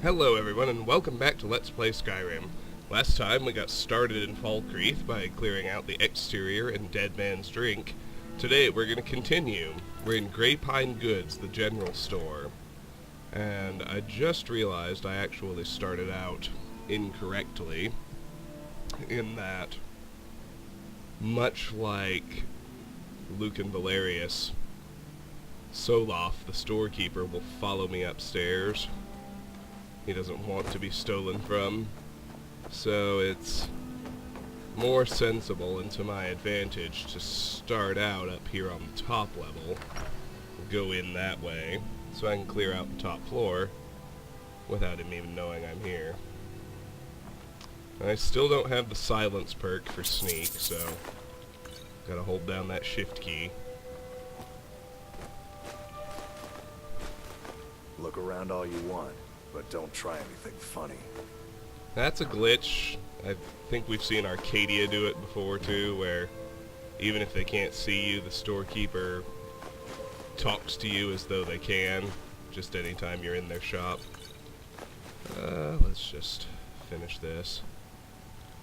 Hello everyone and welcome back to Let's Play Skyrim. Last time we got started in Falkreath by clearing out the exterior and Dead Man's Drink. Today we're going to continue. We're in Grey Pine Goods, the general store. And I just realized I actually started out incorrectly in that, much like Luke and Valerius, Soloth, the storekeeper, will follow me upstairs. He doesn't want to be stolen from, so it's more sensible and to my advantage to start out up here on the top level, go in that way, so I can clear out the top floor without him even knowing I'm here. I still don't have the silence perk for sneak, so gotta hold down that shift key. Look around all you want, but don't try anything funny. That's a glitch. I think we've seen Arcadia do it before too, where even if they can't see you, the storekeeper talks to you as though they can, just anytime you're in their shop. Let's just finish this.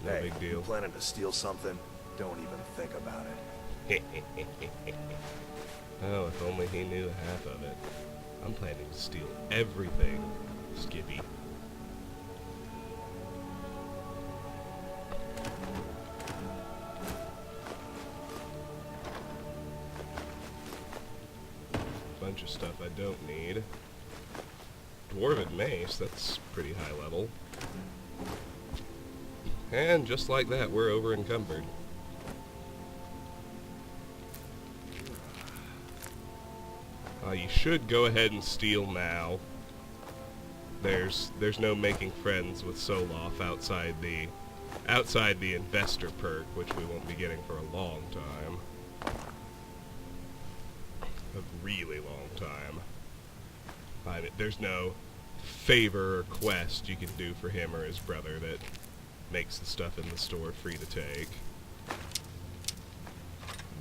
No Hey, big you deal. planning to steal something? Don't even think about it. Oh, if only he knew half of it. I'm planning to steal everything, Skippy. Bunch of stuff I don't need. Dwarven mace, that's pretty high level. And just like that, we're over encumbered. You should go ahead and steal now. There's no making friends with Soloth outside the investor perk, which we won't be getting for a long time. A really long time. I mean, there's no favor or quest you can do for him or his brother that makes the stuff in the store free to take.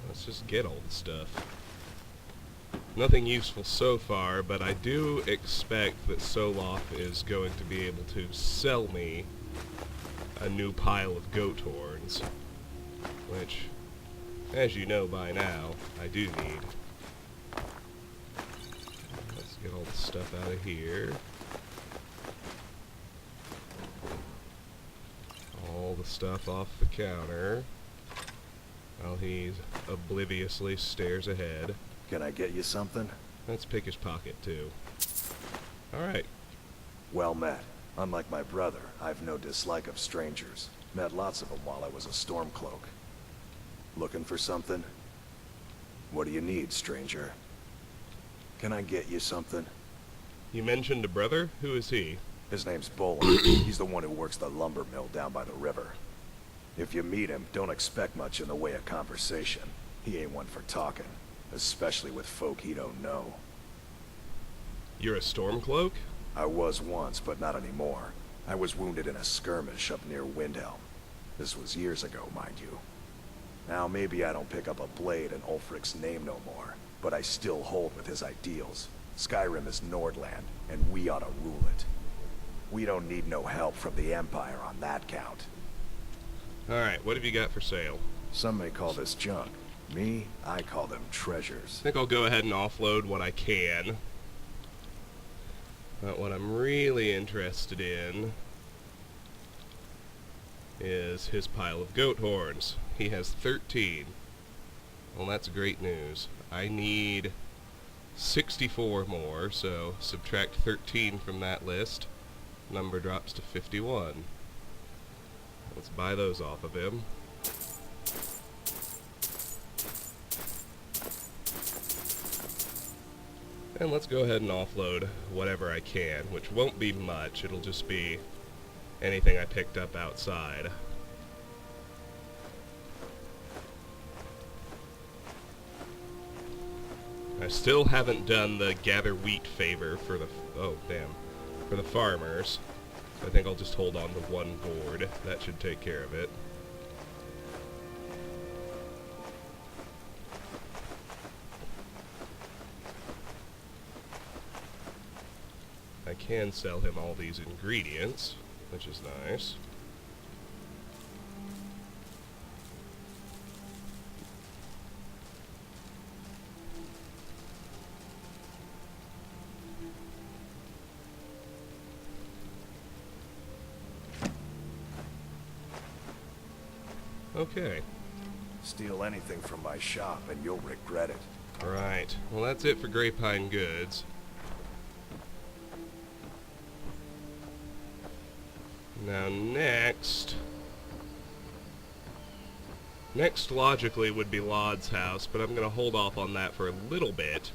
Let's just get all the stuff. Nothing useful so far, but I do expect that Soloth is going to be able to sell me a new pile of goat horns, which, as you know by now, I do need. Let's get all the stuff out of here. All the stuff off the counter, while he obliviously stares ahead. Can I get you something? Let's pick his pocket, too. Alright. Well met. Unlike my brother, I've no dislike of strangers. Met lots of them while I was a Stormcloak. Looking for something? What do you need, stranger? Can I get you something? You mentioned a brother? Who is he? His name's Bolin. He's the one who works the lumber mill down by the river. If you meet him, don't expect much in the way of conversation. He ain't one for talking. Especially with folk he don't know. You're a Stormcloak? I was once, but not anymore. I was wounded in a skirmish up near Windhelm. This was years ago, mind you. Now maybe I don't pick up a blade in Ulfric's name no more, but I still hold with his ideals. Skyrim is Nordland, and we ought to rule it. We don't need no help from the Empire on that count. Alright, what have you got for sale? Some may call this junk. Me, I call them treasures. I think I'll go ahead and offload what I can. But what I'm really interested in is his pile of goat horns. He has 13. Well, that's great news. I need 64 more, so subtract 13 from that list. Number drops to 51. Let's buy those off of him. And let's go ahead and offload whatever I can, which won't be much. It'll just be anything I picked up outside. I still haven't done the gather wheat favor for the for the farmers. So I think I'll just hold on to one board. That should take care of it. I can sell him all these ingredients, which is nice. Okay. Steal anything from my shop and you'll regret it. Alright. Well, that's it for Grapevine Goods. Now next... Next, logically, would be Laud's house, but I'm going to hold off on that for a little bit.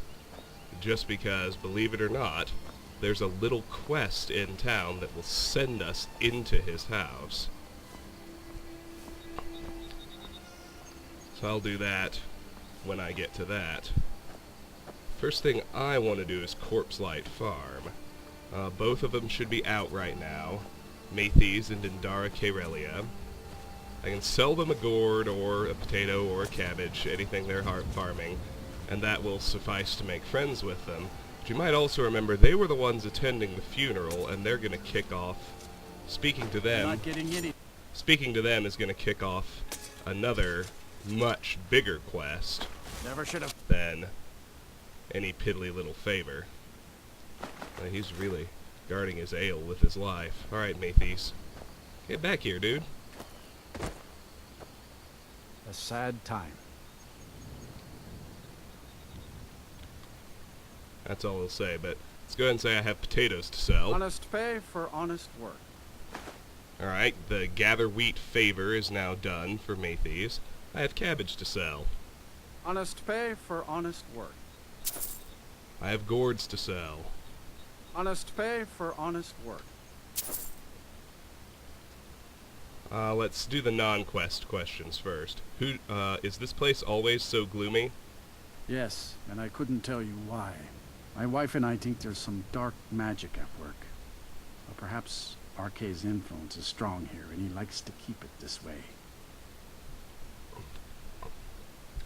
Just because, believe it or not, there's a little quest in town that will send us into his house. So I'll do that when I get to that. First thing I want to do is Corpse Light Farm. Both of them should be out right now. Mathes and Indara Karelia. I can sell them a gourd or a potato or a cabbage, anything they're farming, and that will suffice to make friends with them. But you might also remember they were the ones attending the funeral, and they're going to kick off. Speaking to them is going to kick off another much bigger quest than any piddly little favor. He's really guarding his ale with his life. Alright, Mathes. Get back here, dude. A sad time. That's all he'll say, but let's go ahead and say I have potatoes to sell. Honest pay for honest work. Alright, the gather wheat favor is now done for Mathes. I have cabbage to sell. Honest pay for honest work. I have gourds to sell. Honest pay for honest work. Let's do the non-quest questions first. Is this place always so gloomy? Yes, and I couldn't tell you why. My wife and I think there's some dark magic at work. Or perhaps Arkay's influence is strong here, and he likes to keep it this way.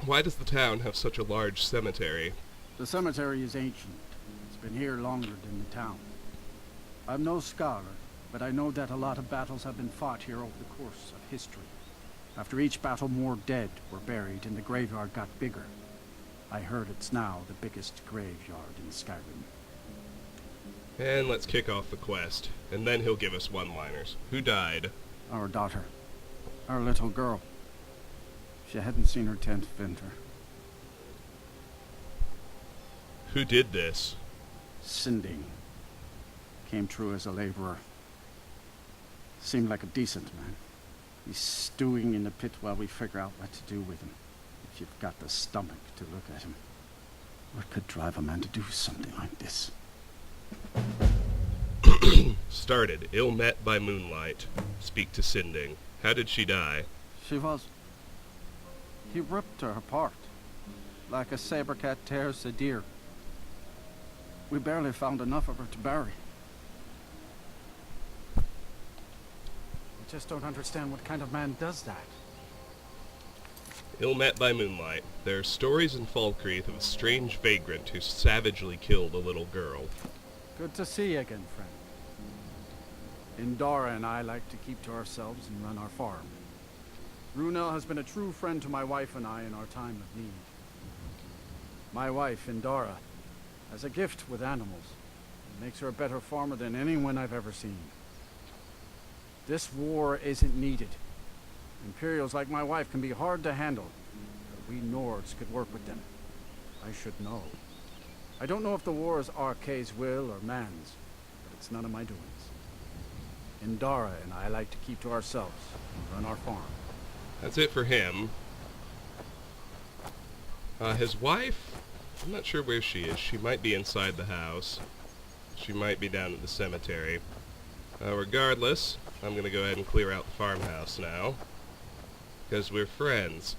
Why does the town have such a large cemetery? The cemetery is ancient. It's been here longer than the town. I'm no scholar, but I know that a lot of battles have been fought here over the course of history. After each battle, more dead were buried, and the graveyard got bigger. I heard it's now the biggest graveyard in Skyrim. And let's kick off the quest, and then he'll give us one-liners. Who died? Our daughter. Our little girl. She hadn't seen her 10th winter. Who did this? Sinding. Came through as a laborer. Seemed like a decent man. He's stewing in the pit while we figure out what to do with him. If you've got the stomach to look at him. What could drive a man to do something like this? Started. Ill met by moonlight. Speak to Sinding. How did she die? She was... He ripped her apart. Like a saber cat tears a deer. We barely found enough of her to bury. I just don't understand what kind of man does that. Ill met by moonlight. There are stories in Falkreath of a strange vagrant who savagely killed a little girl. Good to see you again, friend. Indara and I like to keep to ourselves and run our farm. Runel has been a true friend to my wife and I in our time of need. My wife, Indara, has a gift with animals. It makes her a better farmer than anyone I've ever seen. This war isn't needed. Imperials like my wife can be hard to handle, but we Nords could work with them. I should know. I don't know if the war is Arkay's will or man's, but it's none of my doings. Indara and I like to keep to ourselves and run our farm. That's it for him. His wife, I'm not sure where she is. She might be inside the house. She might be down at the cemetery. Regardless, I'm going to go ahead and clear out the farmhouse now. Because we're friends.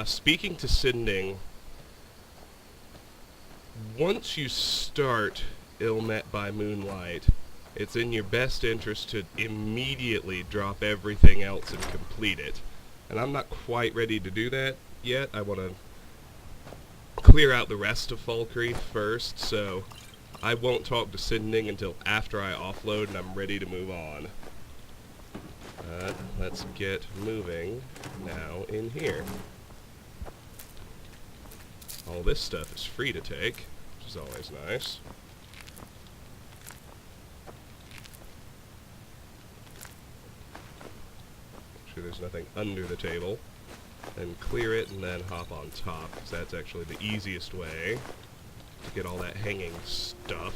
Speaking to Sinding, once you start Ill Met by Moonlight, it's in your best interest to immediately drop everything else and complete it. And I'm not quite ready to do that yet. I want to clear out the rest of Falkreath first, so I won't talk to Sending until after I offload and I'm ready to move on. Let's get moving now in here. All this stuff is free to take, which is always nice. Make sure there's nothing under the table. Then clear it and then hop on top, because that's actually the easiest way to get all that hanging stuff.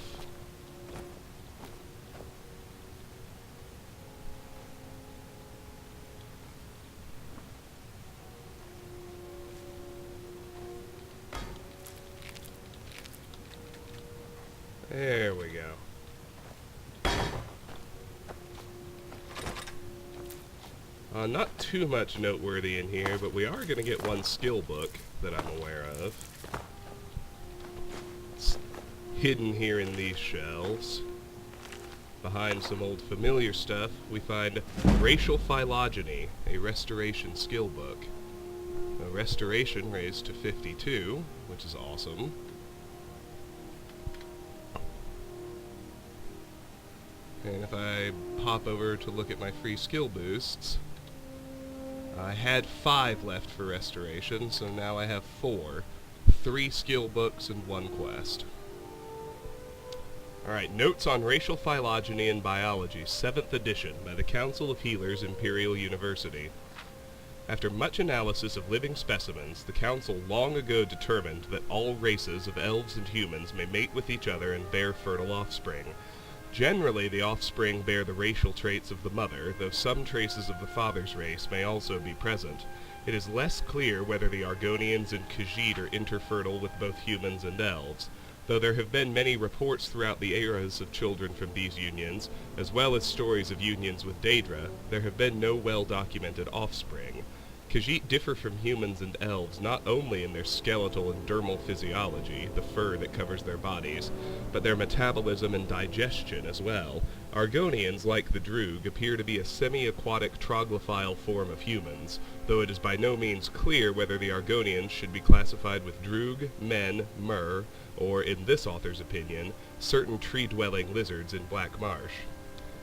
There we go. Not too much noteworthy in here, but we are going to get one skill book that I'm aware of. It's hidden here in these shelves. Behind some old familiar stuff, we find Racial Phylogeny, a restoration skill book. A restoration raised to 52, which is awesome. And if I pop over to look at my free skill boosts, I had 5 left for restoration, so now I have 4. 3 skill books and 1 quest. Alright, Notes on Racial Phylogeny and Biology, 7th edition, by the Council of Healers, Imperial University. After much analysis of living specimens, the Council long ago determined that all races of elves and humans may mate with each other and bear fertile offspring. Generally, the offspring bear the racial traits of the mother, though some traces of the father's race may also be present. It is less clear whether the Argonians and Khajiit are interfertile with both humans and elves, though there have been many reports throughout the eras of children from these unions, as well as stories of unions with Daedra. There have been no well-documented offspring. Khajiit differ from humans and elves not only in their skeletal and dermal physiology, the fur that covers their bodies, but their metabolism and digestion as well. Argonians, like the Droog, appear to be a semi-aquatic troglophile form of humans, though it is by no means clear whether the Argonians should be classified with Droog, men, Mer, or, in this author's opinion, certain tree-dwelling lizards in Black Marsh.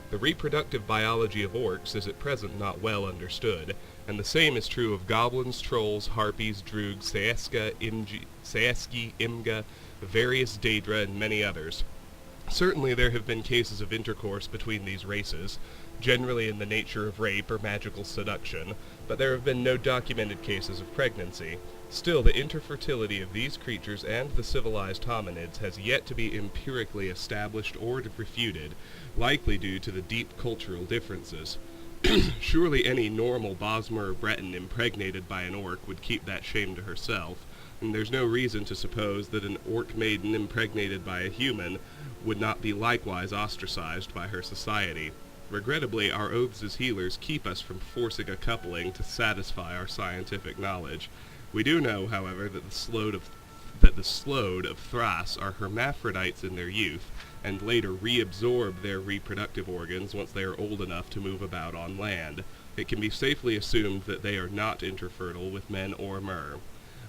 The reproductive biology of orcs is at present not well understood, and the same is true of goblins, trolls, harpies, Droog, Saeski, Imga, various Daedra, and many others. Certainly there have been cases of intercourse between these races, generally in the nature of rape or magical seduction, but there have been no documented cases of pregnancy. Still, the interfertility of these creatures and the civilized hominids has yet to be empirically established or refuted, likely due to the deep cultural differences. Surely any normal Bosmer or Breton impregnated by an orc would keep that shame to herself, and there's no reason to suppose that an orc maiden impregnated by a human would not be likewise ostracized by her society. Regrettably, our oaths as healers keep us from forcing a coupling to satisfy our scientific knowledge. We do know, however, that the Slode of Thras are hermaphrodites in their youth, and later reabsorb their reproductive organs once they are old enough to move about on land. It can be safely assumed that they are not interfertile with men or Mer.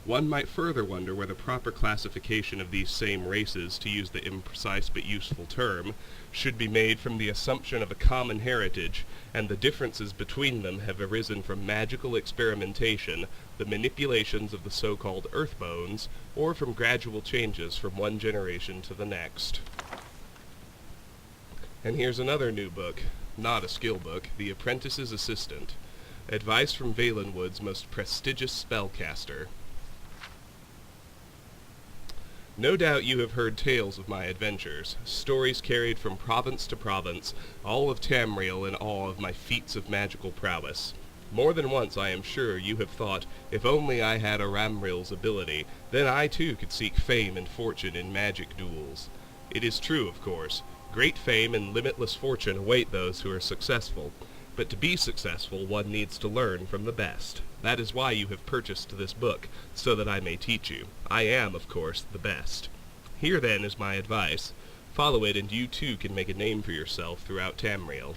One might further wonder whether proper classification of these same races, to use the imprecise but useful term, should be made from the assumption of a common heritage, and the differences between them have arisen from magical experimentation, the manipulations of the so-called earth bones, or from gradual changes from one generation to the next. And here's another new book, not a skill book, The Apprentice's Assistant. Advice from Valenwood's most prestigious spellcaster. No doubt you have heard tales of my adventures, stories carried from province to province, all of Tamriel in awe of my feats of magical prowess. More than once, I am sure, you have thought, if only I had Aramril's ability, then I too could seek fame and fortune in magic duels. It is true, of course. Great fame and limitless fortune await those who are successful. But to be successful, one needs to learn from the best. That is why you have purchased this book, so that I may teach you. I am, of course, the best. Here, then, is my advice. Follow it, and you too can make a name for yourself throughout Tamriel.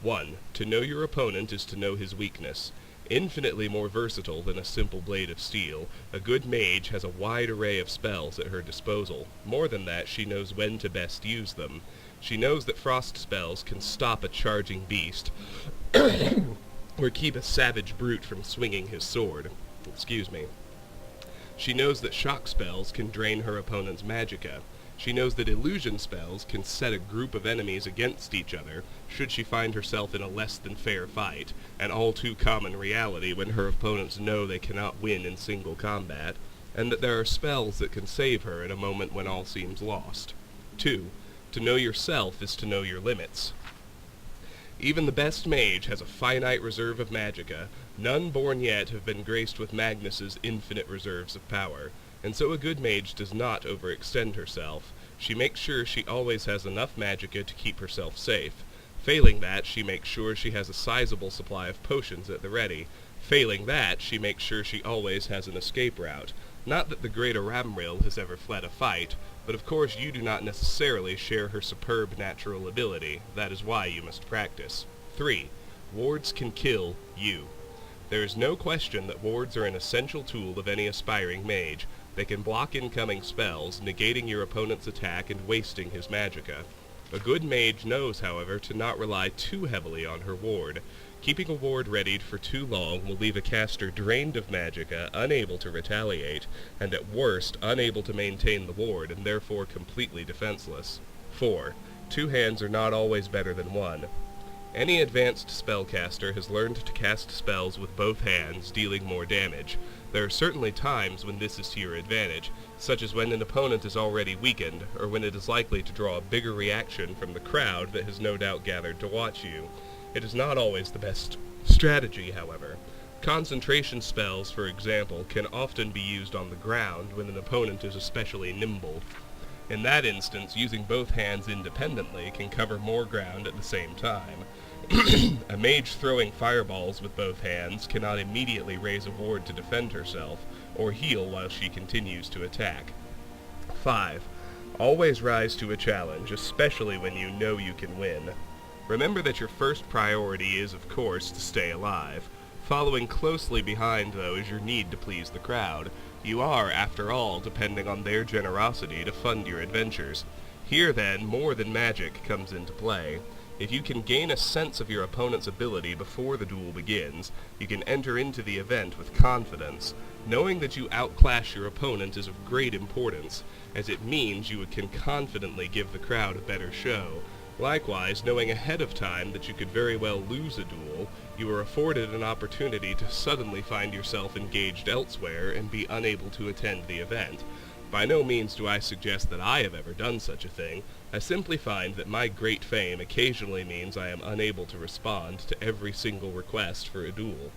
1. To know your opponent is to know his weakness. Infinitely more versatile than a simple blade of steel, a good mage has a wide array of spells at her disposal. More than that, she knows when to best use them. She knows that frost spells can stop a charging beast, or keep a savage brute from swinging his sword. Excuse me. She knows that shock spells can drain her opponent's magicka. She knows that illusion spells can set a group of enemies against each other, should she find herself in a less than fair fight, an all too common reality when her opponents know they cannot win in single combat, and that there are spells that can save her in a moment when all seems lost. 2. To know yourself is to know your limits. Even the best mage has a finite reserve of magicka. None born yet have been graced with Magnus's infinite reserves of power, and so a good mage does not overextend herself. She makes sure she always has enough magicka to keep herself safe. Failing that, she makes sure she has a sizable supply of potions at the ready. Failing that, she makes sure she always has an escape route. Not that the great Aramril has ever fled a fight, but of course you do not necessarily share her superb natural ability. That is why you must practice. 3. Wards can kill you. There is no question that wards are an essential tool of any aspiring mage. They can block incoming spells, negating your opponent's attack and wasting his magicka. A good mage knows, however, to not rely too heavily on her ward. Keeping a ward readied for too long will leave a caster drained of magicka, unable to retaliate, and at worst unable to maintain the ward, and therefore completely defenseless. 4. Two hands are not always better than one. Any advanced spellcaster has learned to cast spells with both hands, dealing more damage. There are certainly times when this is to your advantage, such as when an opponent is already weakened, or when it is likely to draw a bigger reaction from the crowd that has no doubt gathered to watch you. It is not always the best strategy, however. Concentration spells, for example, can often be used on the ground when an opponent is especially nimble. In that instance, using both hands independently can cover more ground at the same time. A mage throwing fireballs with both hands cannot immediately raise a ward to defend herself, or heal while she continues to attack. 5. Always rise to a challenge, especially when you know you can win. Remember that your first priority is, of course, to stay alive. Following closely behind, though, is your need to please the crowd. You are, after all, depending on their generosity to fund your adventures. Here, then, more than magic comes into play. If you can gain a sense of your opponent's ability before the duel begins, you can enter into the event with confidence. Knowing that you outclass your opponent is of great importance, as it means you can confidently give the crowd a better show. Likewise, knowing ahead of time that you could very well lose a duel, you are afforded an opportunity to suddenly find yourself engaged elsewhere and be unable to attend the event. By no means do I suggest that I have ever done such a thing. I simply find that my great fame occasionally means I am unable to respond to every single request for a duel.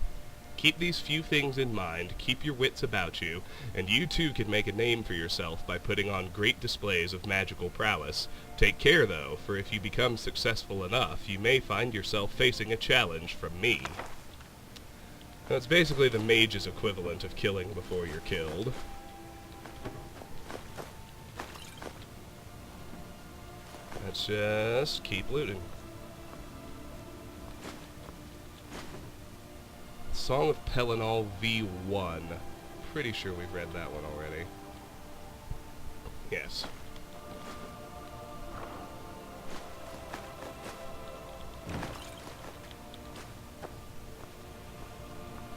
Keep these few things in mind, keep your wits about you, and you too can make a name for yourself by putting on great displays of magical prowess. Take care, though, for if you become successful enough, you may find yourself facing a challenge from me. That's basically the mage's equivalent of killing before you're killed. Let's just keep looting. Song of Pelinal V1. Pretty sure we've read that one already. Yes.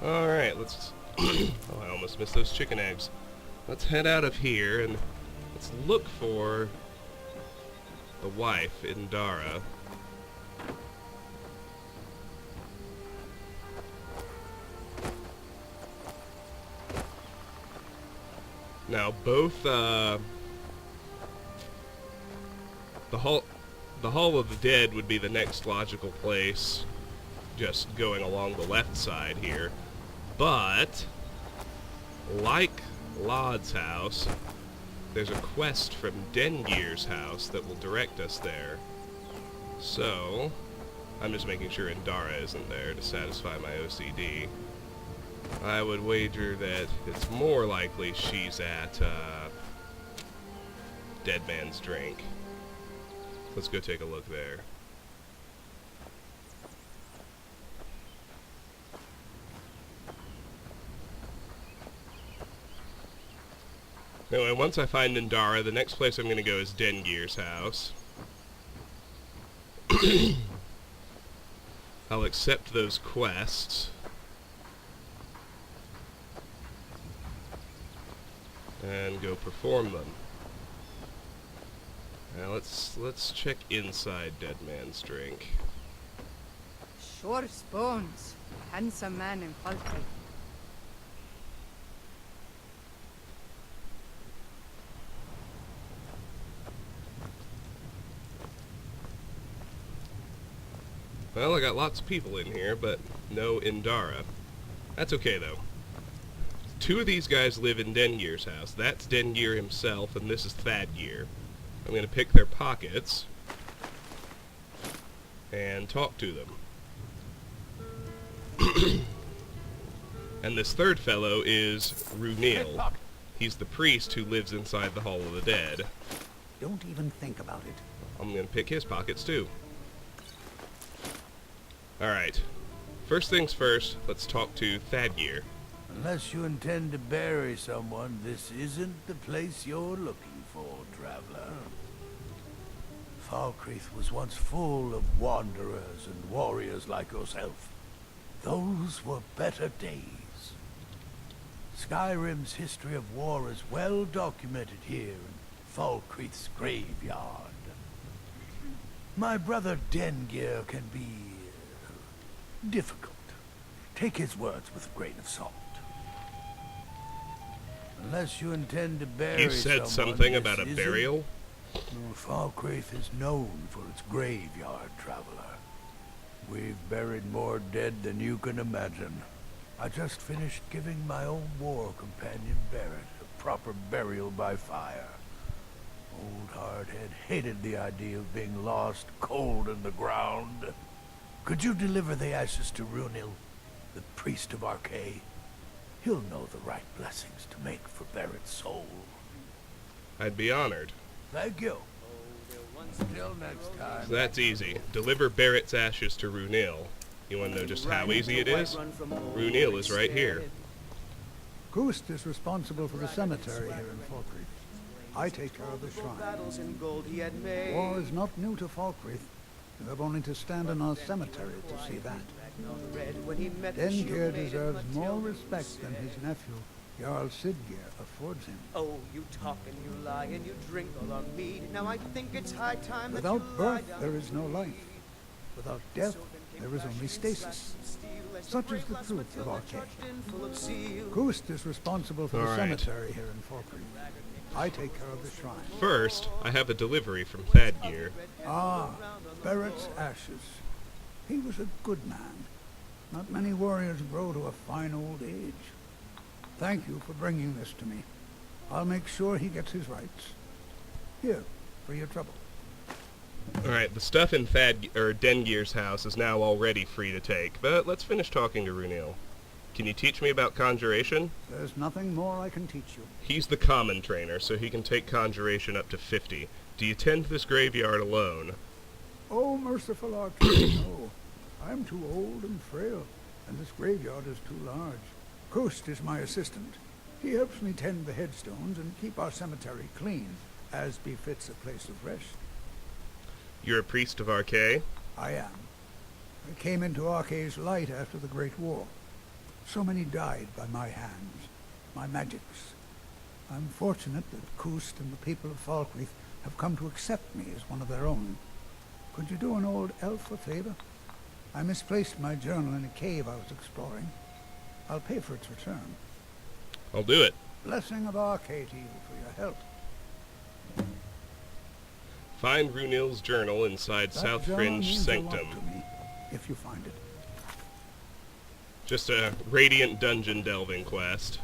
Alright, let's... oh, I almost missed those chicken eggs. Let's head out of here and let's look for the wife, Indara. Now, both, the Hall of the Dead would be the next logical place, just going along the left side here. But, like Laud's house, there's a quest from Dengir's house that will direct us there. So, I'm just making sure Indara isn't there to satisfy my OCD. I would wager that it's more likely she's at, Dead Man's Drink. Let's go take a look there. Anyway, once I find Indara, the next place I'm going to go is Dengir's house. I'll accept those quests. And go perform them. Now let's check inside Dead Man's Drink. Shor's bones. Handsome man in Falkreath. Well, I got lots of people in here, but no Indara. That's okay, though. Two of these guys live in Dengir's house. That's Dengir himself, and this is Thadgeir. I'm going to pick their pockets and talk to them. And this third fellow is Runil. He's the priest who lives inside the Hall of the Dead. Don't even think about it. I'm going to pick his pockets, too. Alright. First things first, let's talk to Thadgeir. Unless you intend to bury someone, this isn't the place you're looking for, traveler. Falkreath was once full of wanderers and warriors like yourself. Those were better days. Skyrim's history of war is well documented here in Falkreath's graveyard. My brother Dengir can be difficult. Take his words with a grain of salt. Unless you intend to bury You said someone, something this about a isn't- burial? Falkreath is known for its graveyard, traveler. We've buried more dead than you can imagine. I just finished giving my own war companion Barrett a proper burial by fire. Old Hardhead hated the idea of being lost cold in the ground. Could you deliver the ashes to Runil, the priest of Arkay? He'll know the right blessings to make for Barrett's soul. I'd be honored. Thank you. Till next time. So that's easy. Deliver Barrett's ashes to Runil. You want to know just how easy it is? Runil is right here. Ghost is responsible for the cemetery here in Falkreath. I take care of the shrine. War is not new to Falkreath. You have only to stand in our cemetery to see that. Dengir deserves more respect than his nephew, Jarl Siggeir, affords him. Oh, you talk and you lie and you drink all our mead. Now I think it's high time that Without you birth, lie down. there is no life. Without death, there is only stasis. Such is the truth of Arkay. Ghost is responsible for the All right. cemetery here in Falkreath. I take care of the shrine. First, I have a delivery from Thadgeir. Ah, Barrett's ashes. He was a good man. Not many warriors grow to a fine old age. Thank you for bringing this to me. I'll make sure he gets his rights. Here, for your trouble. Alright, the stuff in Dengir's house is now already free to take, but let's finish talking to Runil. Can you teach me about conjuration? There's nothing more I can teach you. He's the common trainer, so he can take conjuration up to 50. Do you tend this graveyard alone? Oh, merciful Arkay, no. I'm too old and frail, and this graveyard is too large. Ghost is my assistant. He helps me tend the headstones and keep our cemetery clean, as befits a place of rest. You're a priest of Arkay? I am. I came into Arkay's light after the Great War. So many died by my hands, my magics. I'm fortunate that Kust and the people of Falkreath have come to accept me as one of their own. Could you do an old elf a favor? I misplaced my journal in a cave I was exploring. I'll pay for its return. I'll do it. Blessing of Arkay to you for your help. Find Runil's journal inside That South journal Fringe means a lot Sanctum. to me, if you find it. Just a radiant dungeon delving quest.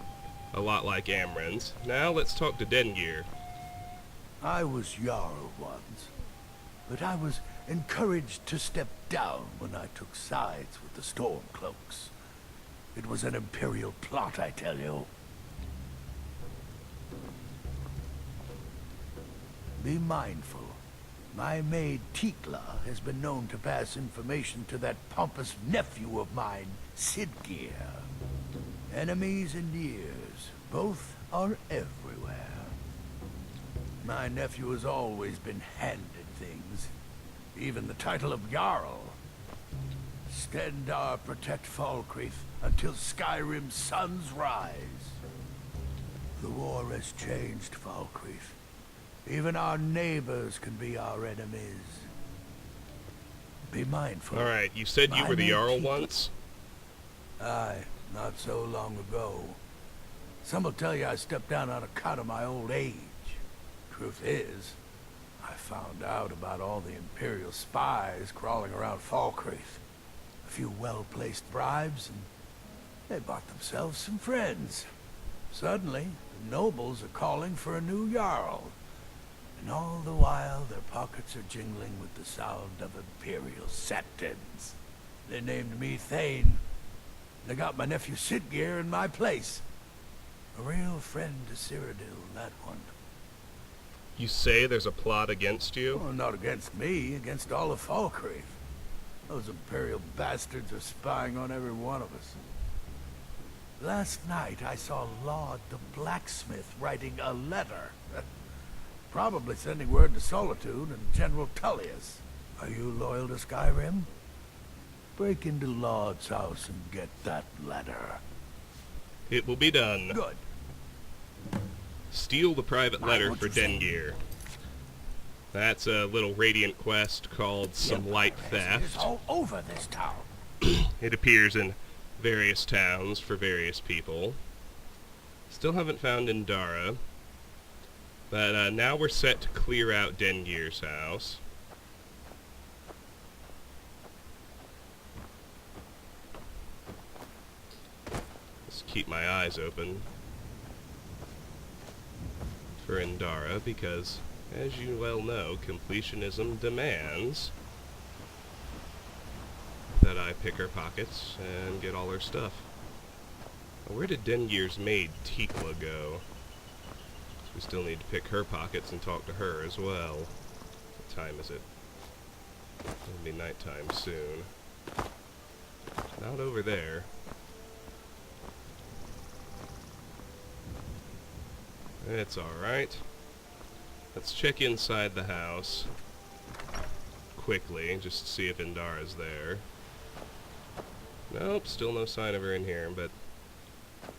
A lot like Amren's. Now let's talk to Dengir. I was Jarl once, but I was encouraged to step down when I took sides with the Stormcloaks. It was an imperial plot, I tell you. Be mindful. My maid Tikla has been known to pass information to that pompous nephew of mine, Siggeir. Enemies and ears, both are everywhere. My nephew has always been handed things. Even the title of Jarl. Stendar protect Falkreath until Skyrim's suns rise. The war has changed Falkreath. Even our neighbors can be our enemies. Be mindful. Alright, you said you were the Jarl once? Aye, not so long ago. Some will tell you I stepped down on account of my old age. Truth is, I found out about all the Imperial spies crawling around Falkreath. A few well-placed bribes, and they bought themselves some friends. Suddenly, the nobles are calling for a new Jarl. And all the while, their pockets are jingling with the sound of Imperial septons. They named me Thane. They got my nephew Siggeir in my place. A real friend to Cyrodiil, that one. You say there's a plot against you? Well, not against me, against all of Falkreath. Those Imperial bastards are spying on every one of us. Last night I saw Laud the blacksmith writing a letter. Probably sending word to Solitude and General Tullius. Are you loyal to Skyrim? Break into Laud's house and get that letter. It will be done. Good. Steal the private letter for Dengeir. That's a little Radiant quest called Some Light Theft. It's all over this town. It appears in various towns for various people. Still haven't found Indara. But now we're set to clear out Dengeir's house. Just keep my eyes open for Indara, because, as you well know, completionism demands that I pick her pockets and get all her stuff. Where did Dengeir's maid, Tikla, go? We still need to pick her pockets and talk to her as well. What time is it? It'll be nighttime soon. Not over there. It's alright. Let's check inside the house quickly, just to see if Indara's there. Nope, still no sign of her in here, but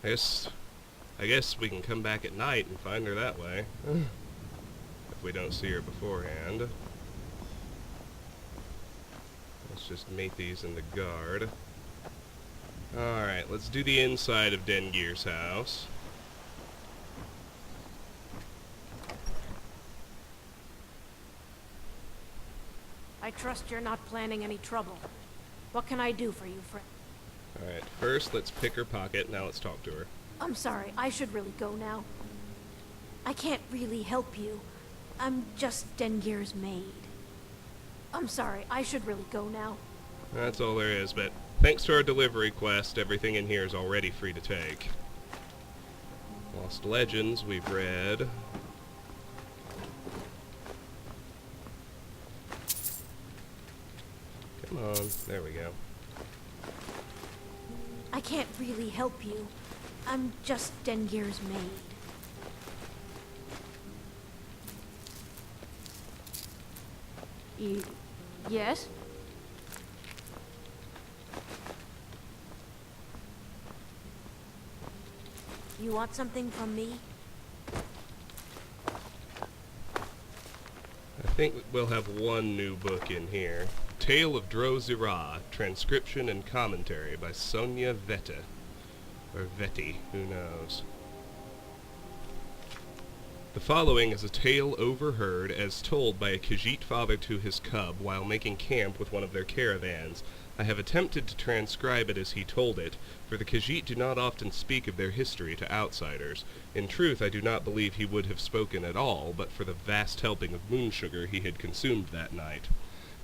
I guess we can come back at night and find her that way. If we don't see her beforehand. Let's just mate these in the guard. Alright, let's do the inside of Dengeir's house. I trust you're not planning any trouble. What can I do for you, friend? Alright, first let's pick her pocket, now let's talk to her. I'm sorry, I should really go now. I can't really help you. I'm just Dengeir's maid. I'm sorry, I should really go now. That's all there is, but thanks to our delivery quest, everything in here is already free to take. Lost Legends, we've read. Come on, there we go. I can't really help you. I'm just Dengeir's maid. Yes? You want something from me? I think we'll have one new book in here. Tale of Drozira, transcription and commentary by Sonia Vette. Or Vetti, who knows. The following is a tale overheard as told by a Khajiit father to his cub while making camp with one of their caravans. I have attempted to transcribe it as he told it, for the Khajiit do not often speak of their history to outsiders. In truth, I do not believe he would have spoken at all, but for the vast helping of moon sugar he had consumed that night.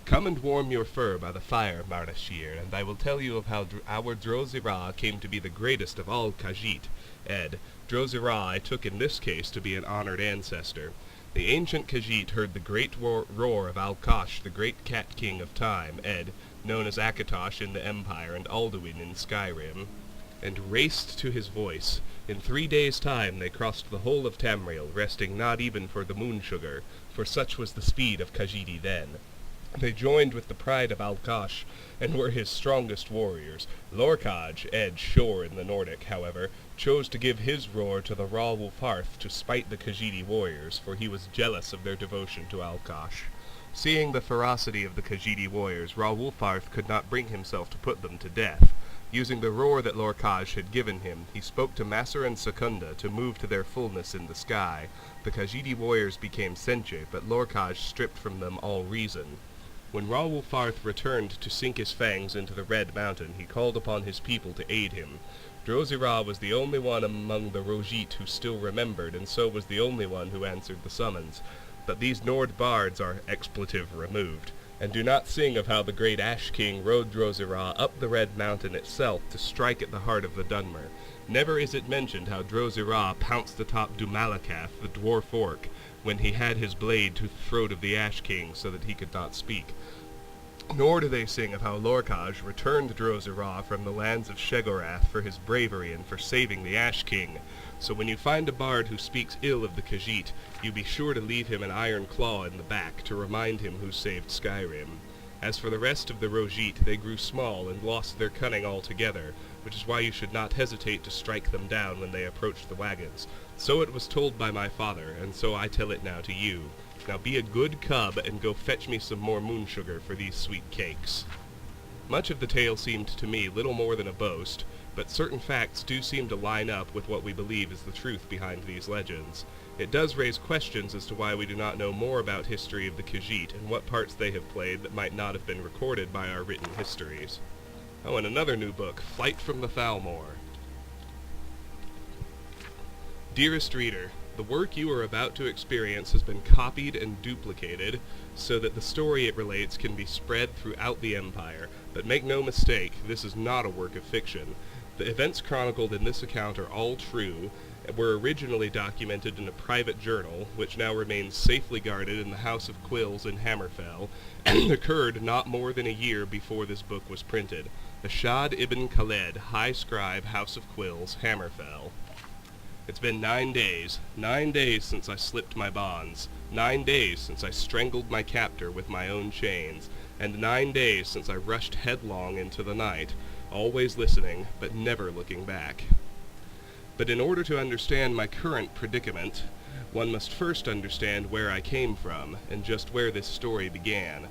Come and warm your fur by the fire, Mardashir, and I will tell you of how our Drozira came to be the greatest of all Khajiit. Ed, Drozira I took in this case to be an honored ancestor. The ancient Khajiit heard the great roar of Alkosh, the great cat king of time, Ed, known as Akatosh in the Empire and Alduin in Skyrim. and raced to his voice. In 3 days' time they crossed the whole of Tamriel, resting not even for the moon sugar, for such was the speed of Khajiit then. They joined with the pride of Alkash, and were his strongest warriors. Lorkhaj, edge shore in the Nordic, however, chose to give his roar to the Ra Wulfarth to spite the Khajiit warriors, for he was jealous of their devotion to Alkash. Seeing the ferocity of the Khajiit warriors, Ra Wulfarth could not bring himself to put them to death. Using the roar that Lorkhaj had given him, he spoke to Masser and Secunda to move to their fullness in the sky. The Khajiit warriors became sentient, but Lorkhaj stripped from them all reason. When Ra Wulfarth returned to sink his fangs into the Red Mountain, he called upon his people to aid him. Drozira was the only one among the Rojit who still remembered, and so was the only one who answered the summons. But these Nord bards are expletive removed, and do not sing of how the great Ash King rode Drozira up the Red Mountain itself to strike at the heart of the Dunmer. Never is it mentioned how Drozira pounced atop Dumalakath, the dwarf orc, when he had his blade to the throat of the Ash King so that he could not speak. Nor do they sing of how Lorkhaj returned Drozira from the lands of Shegorath for his bravery and for saving the Ash King. So when you find a bard who speaks ill of the Khajiit, you be sure to leave him an iron claw in the back to remind him who saved Skyrim. As for the rest of the Rojit, they grew small and lost their cunning altogether, which is why you should not hesitate to strike them down when they approach the wagons. So it was told by my father, and so I tell it now to you. Now be a good cub and go fetch me some more moon sugar for these sweet cakes. Much of the tale seemed to me little more than a boast, but certain facts do seem to line up with what we believe is the truth behind these legends. It does raise questions as to why we do not know more about history of the Khajiit and what parts they have played that might not have been recorded by our written histories. Oh, and another new book, Flight from the Thalmor. Dearest reader, the work you are about to experience has been copied and duplicated so that the story it relates can be spread throughout the Empire, but make no mistake, this is not a work of fiction. The events chronicled in this account are all true, were originally documented in a private journal, which now remains safely guarded in the House of Quills in Hammerfell, and occurred not more than a year before this book was printed. Ashad ibn Khaled, High Scribe, House of Quills, Hammerfell. It's been 9 days since I slipped my bonds, 9 days since I strangled my captor with my own chains, and 9 days since I rushed headlong into the night, always listening, but never looking back. But in order to understand my current predicament, one must first understand where I came from, and just where this story began.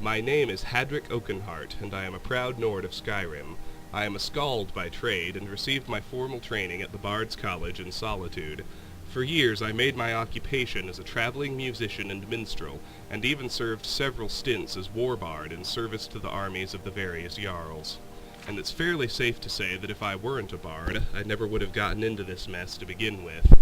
My name is Hadric Oakenheart, and I am a proud Nord of Skyrim. I am a skald by trade, and received my formal training at the Bard's College in Solitude. For years I made my occupation as a traveling musician and minstrel, and even served several stints as warbard in service to the armies of the various Jarls. And it's fairly safe to say that if I weren't a bard, I never would have gotten into this mess to begin with.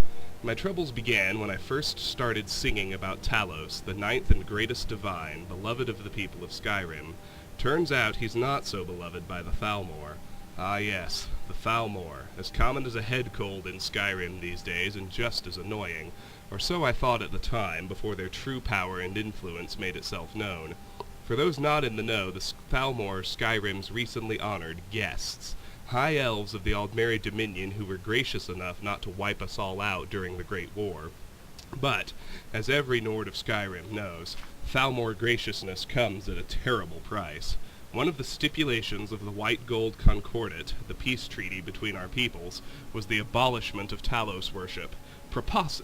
My troubles began when I first started singing about Talos, the ninth and greatest divine, beloved of the people of Skyrim. Turns out he's not so beloved by the Thalmor. Ah yes, the Thalmor, as common as a head cold in Skyrim these days and just as annoying, or so I thought at the time, before their true power and influence made itself known. For those not in the know, the Thalmor are Skyrim's recently honored guests, high elves of the Aldmeri Dominion who were gracious enough not to wipe us all out during the Great War. But, as every Nord of Skyrim knows, Thalmor graciousness comes at a terrible price. One of the stipulations of the White Gold Concordat, the peace treaty between our peoples, was the abolishment of Talos worship.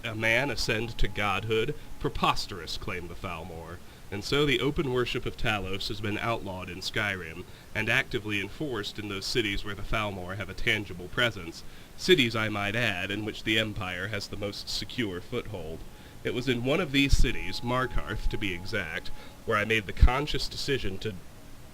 A man ascend to godhood? Preposterous, claimed the Thalmor. And so the open worship of Talos has been outlawed in Skyrim, and actively enforced in those cities where the Thalmor have a tangible presence. Cities, I might add, in which the Empire has the most secure foothold. It was in one of these cities, Markarth to be exact, where I made the conscious decision to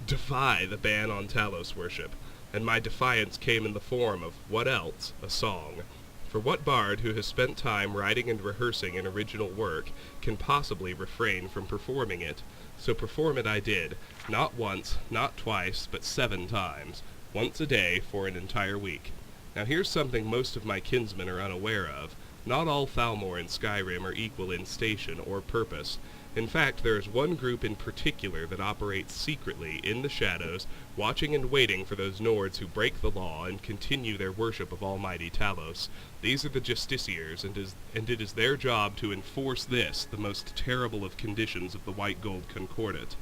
defy the ban on Talos worship, and my defiance came in the form of, what else? A song. For what bard who has spent time writing and rehearsing an original work can possibly refrain from performing it? So perform it I did, not once, not twice, but 7 times, once a day for an entire week. Now here's something most of my kinsmen are unaware of. Not all Thalmor in Skyrim are equal in station or purpose. In fact, there is one group in particular that operates secretly in the shadows, watching and waiting for those Nords who break the law and continue their worship of Almighty Talos. These are the Justiciars, and it is their job to enforce this, the most terrible of conditions of the White Gold Concordat.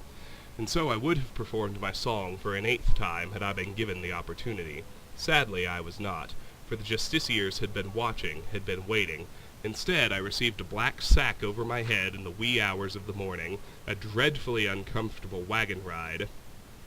And so I would have performed my song for an 8th time had I been given the opportunity. Sadly, I was not, for the Justiciars had been watching, had been waiting. Instead, I received a black sack over my head in the wee hours of the morning, a dreadfully uncomfortable wagon ride,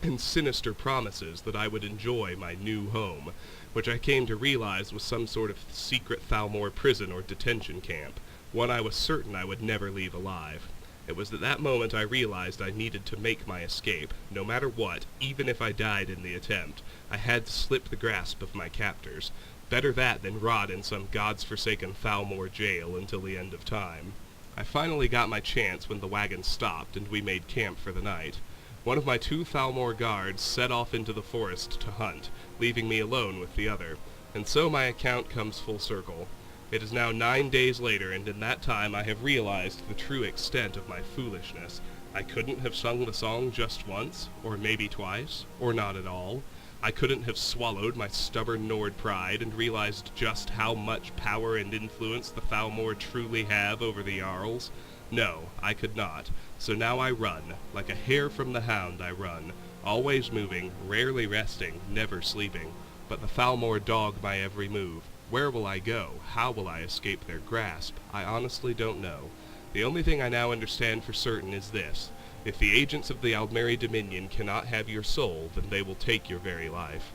and sinister promises that I would enjoy my new home, which I came to realize was some sort of secret Thalmor prison or detention camp, one I was certain I would never leave alive. It was at that moment I realized I needed to make my escape. No matter what, even if I died in the attempt, I had to slip the grasp of my captors. Better that than rot in some god's-forsaken Thalmor jail until the end of time. I finally got my chance when the wagon stopped and we made camp for the night. One of my 2 Thalmor guards set off into the forest to hunt, leaving me alone with the other, and so my account comes full circle. It is now 9 days later, and in that time I have realized the true extent of my foolishness. I couldn't have sung the song just once, or maybe twice, or not at all. I couldn't have swallowed my stubborn Nord pride and realized just how much power and influence the Thalmor truly have over the Jarls. No, I could not. So now I run. Like a hare from the hound I run, always moving, rarely resting, never sleeping. But the Thalmor dog my every move. Where will I go? How will I escape their grasp? I honestly don't know. The only thing I now understand for certain is this. If the agents of the Aldmeri Dominion cannot have your soul, then they will take your very life.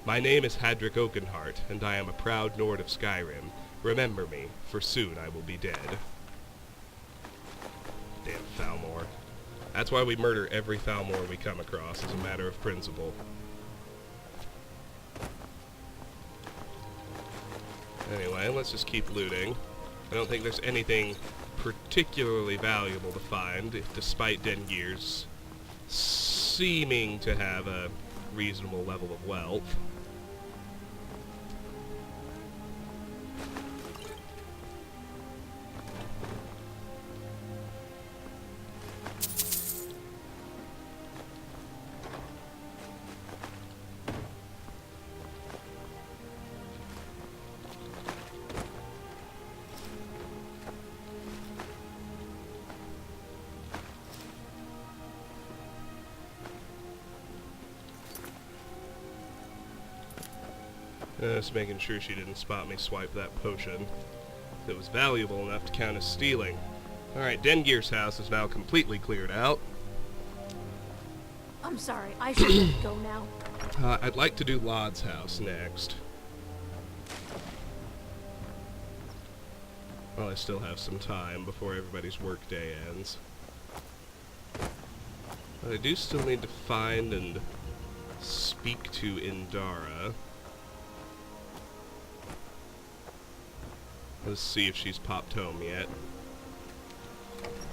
My name is Hadric Oakenheart, and I am a proud Nord of Skyrim. Remember me, for soon I will be dead. Damn Thalmor. That's why we murder every Thalmor we come across, as a matter of principle. Anyway, let's just keep looting. I don't think there's anything particularly valuable to find, despite Dengir's seeming to have a reasonable level of wealth. Just making sure she didn't spot me swipe that potion. It was valuable enough to count as stealing. Alright, Dengir's house is now completely cleared out. I'm sorry, I should really go now. I'd like to do Lod's house next. Well, I still have some time before everybody's workday ends. But I do still need to find and speak to Indara. Let's see if she's popped home yet.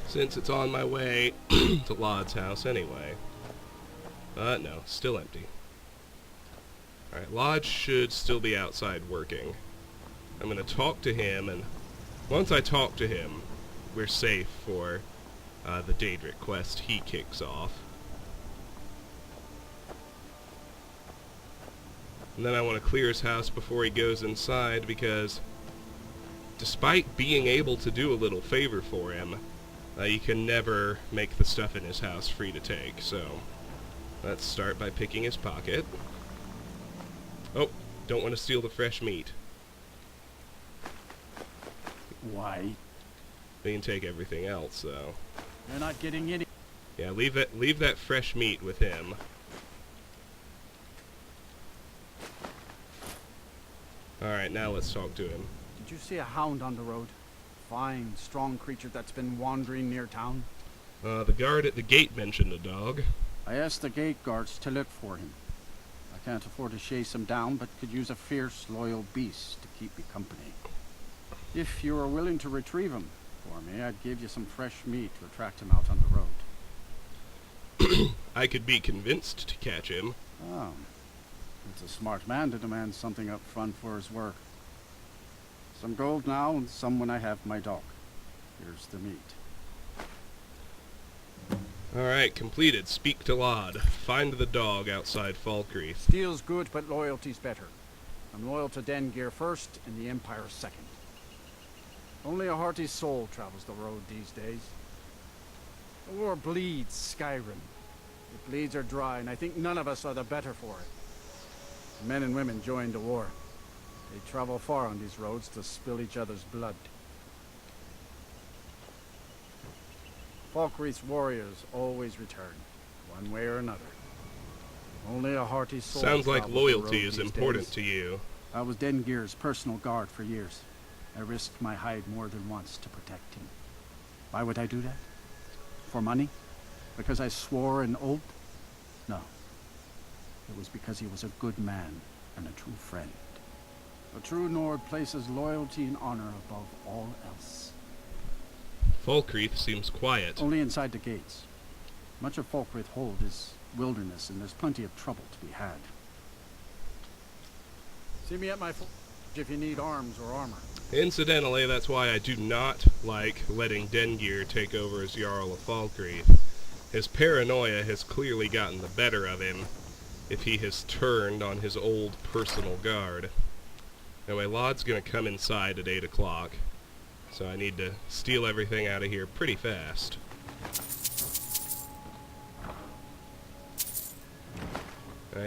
Since it's on my way to Lod's house anyway. No, still empty. Alright, Lodge should still be outside working. I'm gonna talk to him, and once I talk to him, we're safe for the Daedric quest he kicks off. And then I want to clear his house before he goes inside, because despite being able to do a little favor for him, you can never make the stuff in his house free to take, so let's start by picking his pocket. Oh, don't want to steal the fresh meat. Why? We can take everything else, though. You're not getting any. Yeah, leave that fresh meat with him. Alright, now let's talk to him. Did you see a hound on the road? Fine, strong creature that's been wandering near town. The guard at the gate mentioned a dog. I asked the gate guards to look for him. I can't afford to chase him down, but could use a fierce, loyal beast to keep me company. If you are willing to retrieve him for me, I'd give you some fresh meat to attract him out on the road. I could be convinced to catch him. Oh. It's a smart man to demand something up front for his work. Some gold now, and some when I have my dog. Here's the meat. Alright, completed. Speak to Lod. Find the dog outside Falkreath. Steel's good, but loyalty's better. I'm loyal to Dengeir first, and the Empire second. Only a hearty soul travels the road these days. The war bleeds Skyrim. It bleeds her dry, and I think none of us are the better for it. The men and women joined the war. They travel far on these roads to spill each other's blood. Falkreath's warriors always return, one way or another. Only a hearty soul. Sounds like travels the loyalty road is these important days. to you. I was Dengeir's personal guard for years. I risked my hide more than once to protect him. Why would I do that? For money? Because I swore an oath? No. It was because he was a good man and a true friend. A true Nord places loyalty and honor above all else. Falkreath seems quiet. Only inside the gates. Much of Falkreath Hold is wilderness, and there's plenty of trouble to be had. See me at my forge if you need arms or armor. Incidentally, that's why I do not like letting Dengeir take over as Jarl of Falkreath. His paranoia has clearly gotten the better of him if he has turned on his old personal guard. Anyway, Lod's gonna come inside at 8 o'clock, so I need to steal everything out of here pretty fast.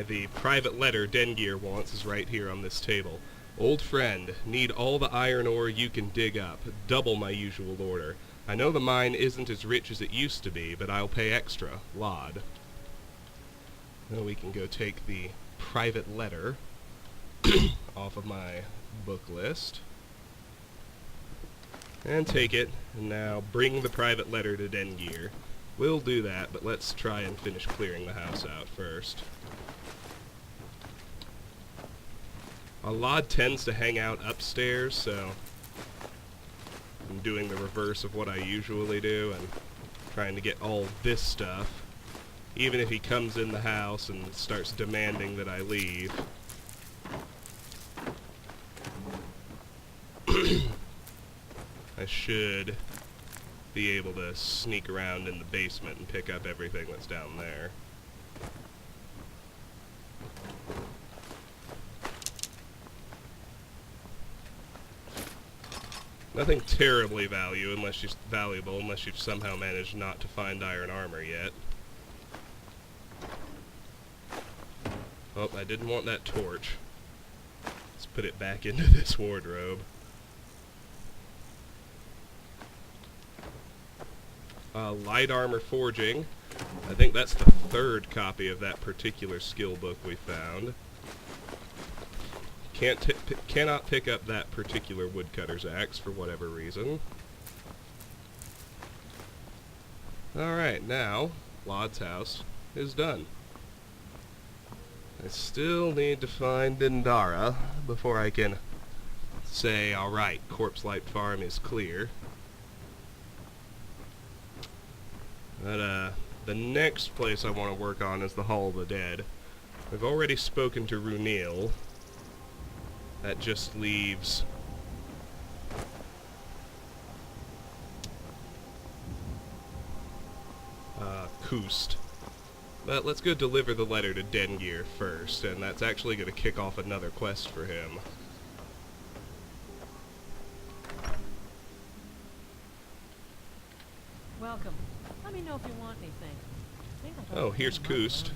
The private letter Dengeir wants is right here on this table. Old friend, need all the iron ore you can dig up, double my usual order. I know the mine isn't as rich as it used to be, but I'll pay extra, Lod. Now we can go take the private letter off of my book list. And take it, and now bring the private letter to Dengeir. We'll do that, but let's try and finish clearing the house out first. Lod tends to hang out upstairs, so I'm doing the reverse of what I usually do and trying to get all this stuff, even if he comes in the house and starts demanding that I leave. I should be able to sneak around in the basement and pick up everything that's down there. Nothing terribly valuable unless you've somehow managed not to find iron armor yet. Oh, I didn't want that torch. Let's put it back into this wardrobe. Light armor forging. I think that's the third copy of that particular skill book we found. Cannot pick up that particular woodcutter's axe for whatever reason. Alright, now Lod's house is done. I still need to find Indara before I can say, alright, Corpse Light Farm is clear. But, the next place I want to work on is the Hall of the Dead. I've already spoken to Runil. That just leaves Kust. But let's go deliver the letter to Dengeir first, and that's actually going to kick off another quest for him. Welcome. Let me know if you want anything. Oh, here's Kust.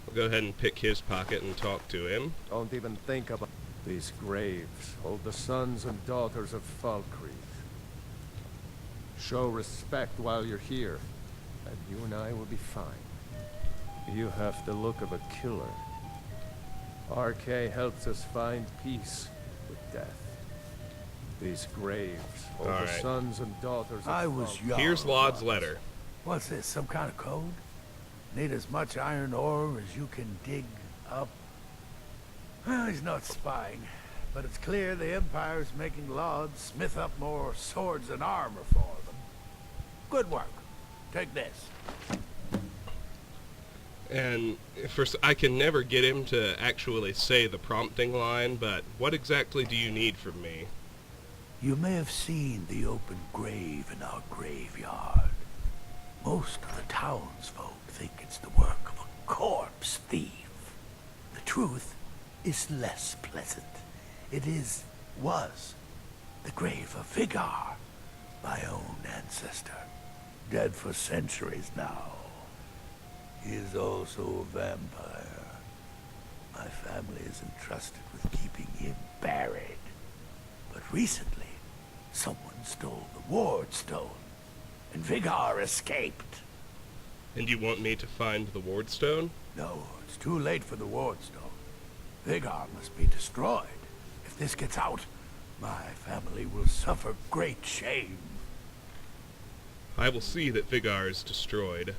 We'll go ahead and pick his pocket and talk to him. Don't even think about these graves. Hold the sons and daughters of Falkreath. Show respect while you're here, and you and I will be fine. You have the look of a killer. RK helps us find peace with death. These graves, hold the sons and daughters of I was young. Here's Lod's letter. What's this, some kind of code? Need as much iron ore as you can dig up? Well, he's not spying, but it's clear the Empire's making Lod smith up more swords and armor for them. Good work. Take this. And first, I can never get him to actually say the prompting line, but what exactly do you need from me? You may have seen the open grave in our graveyard. Most of the townsfolk think it's the work of a corpse thief. The truth is less pleasant. It was the grave of Vigar, my own ancestor, dead for centuries now. He is also a vampire. My family is entrusted with keeping him buried. But recently, someone stole the ward stone, and Vigar escaped. And you want me to find the ward stone? No, it's too late for the ward stone. Vigar must be destroyed. If this gets out, my family will suffer great shame. I will see that Vigar is destroyed.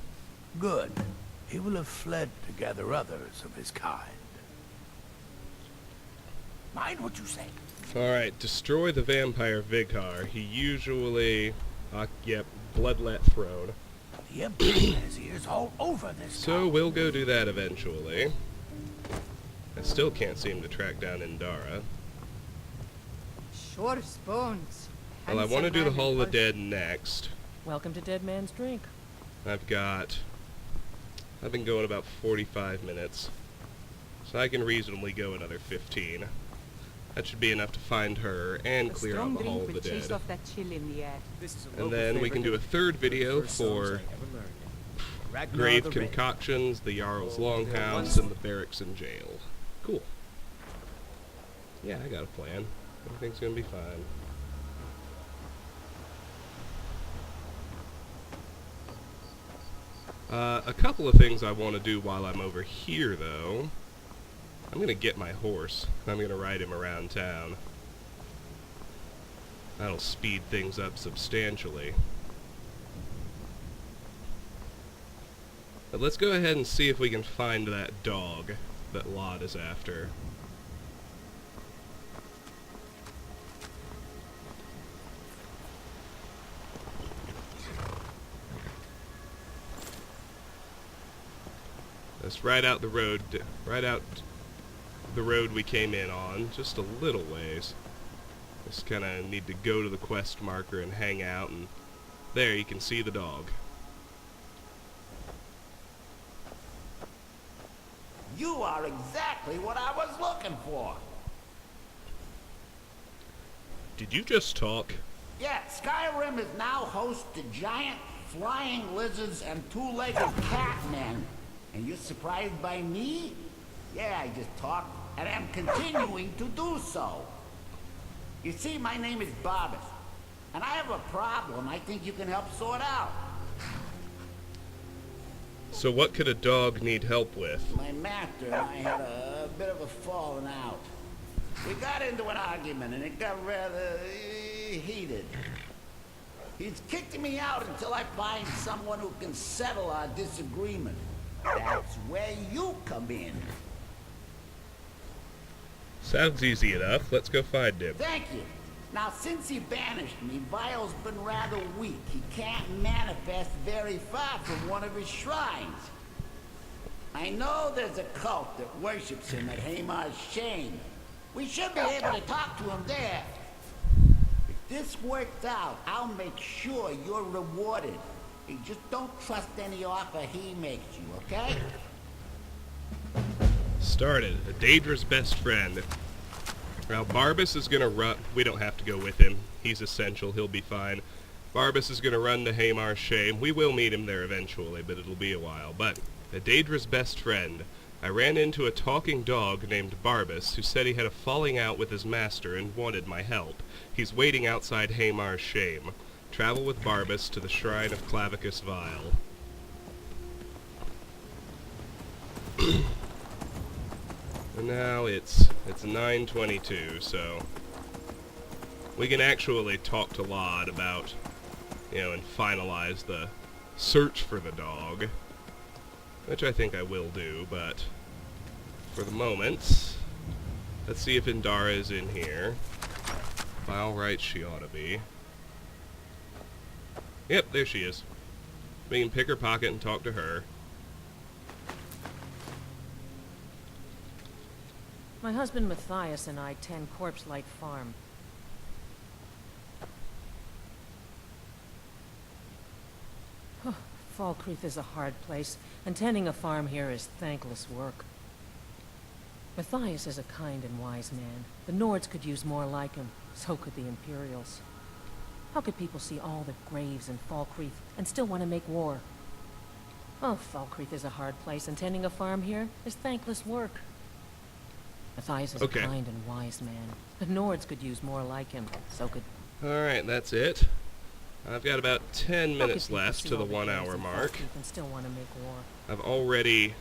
Good. He will have fled to gather others of his kind. Mind what you say. Alright, destroy the vampire Vigar. He usually... yep, bloodlet throne. The Emperor has ears all over this So town. we'll go do that eventually. I still can't seem to track down Indara. Sure bones. Well, I want to do the Hall of the Dead next. Welcome to Dead Man's Drink. I've been going about 45 minutes. So I can reasonably go another 15. That should be enough to find her and clear out the Hall of the Dead. Off that chill in the air. And then we can do a third video for grave concoctions, the Jarl's Longhouse, and the barracks and jail. Cool. Yeah, I got a plan. Everything's gonna be fine. A couple of things I want to do while I'm over here, though. I'm gonna get my horse. I'm gonna ride him around town. That'll speed things up substantially. But let's go ahead and see if we can find that dog that Lot is after. Let's ride out the road, we came in on, just a little ways. Just kind of need to go to the quest marker and hang out, and there you can see the dog. You are exactly what I was looking for. Did you just talk? Yeah, Skyrim is now host to giant flying lizards and two-legged catmen. And you're surprised by me? Yeah, I just talked, and I'm continuing to do so. You see, my name is Barbas, and I have a problem I think you can help sort out. So what could a dog need help with? My master and I had a bit of a falling out. We got into an argument, and it got rather heated. He's kicking me out until I find someone who can settle our disagreement. That's where you come in. Sounds easy enough. Let's go find him. Thank you. Now, since he banished me, Vile's been rather weak. He can't manifest very far from one of his shrines. I know there's a cult that worships him at Hamar's Shame. We should be able to talk to him there. If this works out, I'll make sure you're rewarded. You just don't trust any offer he makes you, okay? Started. A Daedra's best friend. Now, Barbas is gonna run... We don't have to go with him. He's essential. He'll be fine. Barbas is gonna run to Hamar's Shame. We will meet him there eventually, but it'll be a while. But, a Daedra's best friend. I ran into a talking dog named Barbas, who said he had a falling out with his master and wanted my help. He's waiting outside Hamar's Shame. Travel with Barbas to the shrine of Clavicus Vile. And now it's 9:22, so we can actually talk to Lod about, and finalize the search for the dog, which I think I will do, but for the moment, let's see if Indara is in here. By all rights, she ought to be. Yep, there she is. We can pick her pocket and talk to her. My husband Matthias and I tend Corpse Light Farm. Falkreath is a hard place, and tending a farm here is thankless work. Matthias is a kind and wise man. The Nords could use more like him, so could the Imperials. How could people see all the graves in Falkreath and still want to make war? Oh, Falkreath is a hard place, and tending a farm here is thankless work. Matthias is a kind and wise man. The Nords could use more like him, so could... Alright, that's it. I've got about 10 minutes left to the 1 hour mark. And still want to make war. I've already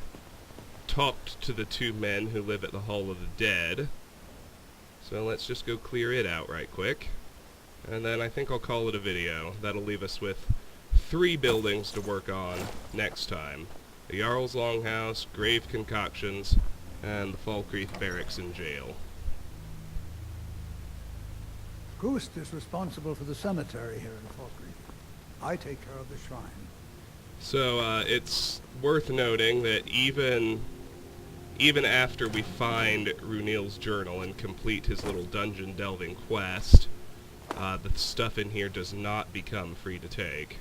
talked to the 2 men who live at the Hall of the Dead. So let's just go clear it out right quick. And then I think I'll call it a video. That'll leave us with 3 buildings to work on next time. The Jarl's Longhouse, Grave Concoctions, and the Falkreath Barracks and Jail. Gust is responsible for the cemetery here in Falkreath. I take care of the shrine. So, it's worth noting that even after we find Runil's journal and complete his little dungeon delving quest, the stuff in here does not become free to take.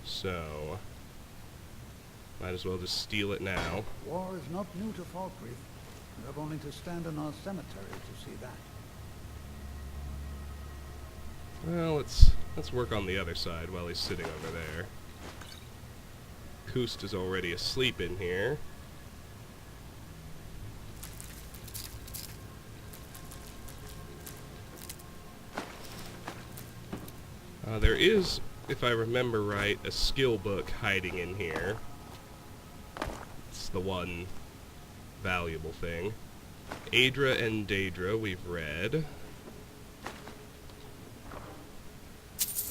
So, might as well just steal it now. War is not new to Falkreath. You have only to stand in our cemetery to see that. Well, let's work on the other side while he's sitting over there. Kust is already asleep in here. There is, if I remember right, a skill book hiding in here. It's the one valuable thing. Aedra and Daedra we've read.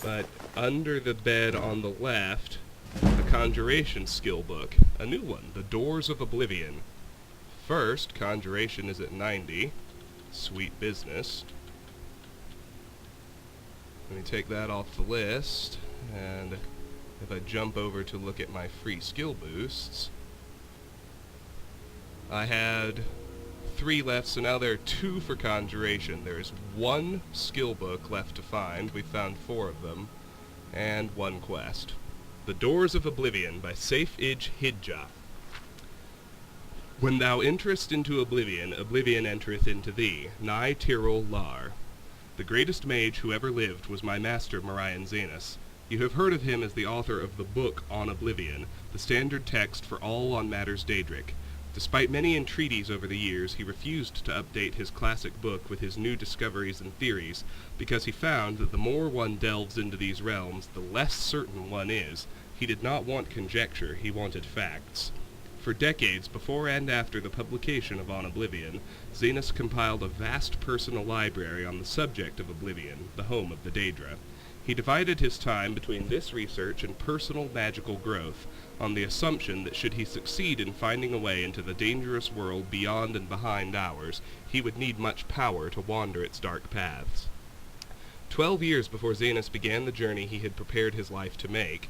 But under the bed on the left, the Conjuration skill book. A new one, The Doors of Oblivion. First, Conjuration is at 90. Sweet business. Let me take that off the list, and if I jump over to look at my free skill boosts, I had 3 left, so now there are 2 for Conjuration. There is 1 skill book left to find. We found 4 of them, and 1 quest. The Doors of Oblivion by Saif-Ij Hijja. When thou enterest into oblivion, oblivion entereth into thee. Nigh Tyrol Lar. The greatest mage who ever lived was my master Morian Zanus. You have heard of him as the author of the book On Oblivion, the standard text for all on matters Daedric. Despite many entreaties over the years, he refused to update his classic book with his new discoveries and theories, because he found that the more one delves into these realms, the less certain one is. He did not want conjecture, he wanted facts. For decades, before and after the publication of On Oblivion, Zanus compiled a vast personal library on the subject of Oblivion, the home of the Daedra. He divided his time between this research and personal magical growth, on the assumption that should he succeed in finding a way into the dangerous world beyond and behind ours, he would need much power to wander its dark paths. 12 years before Zanus began the journey he had prepared his life to make,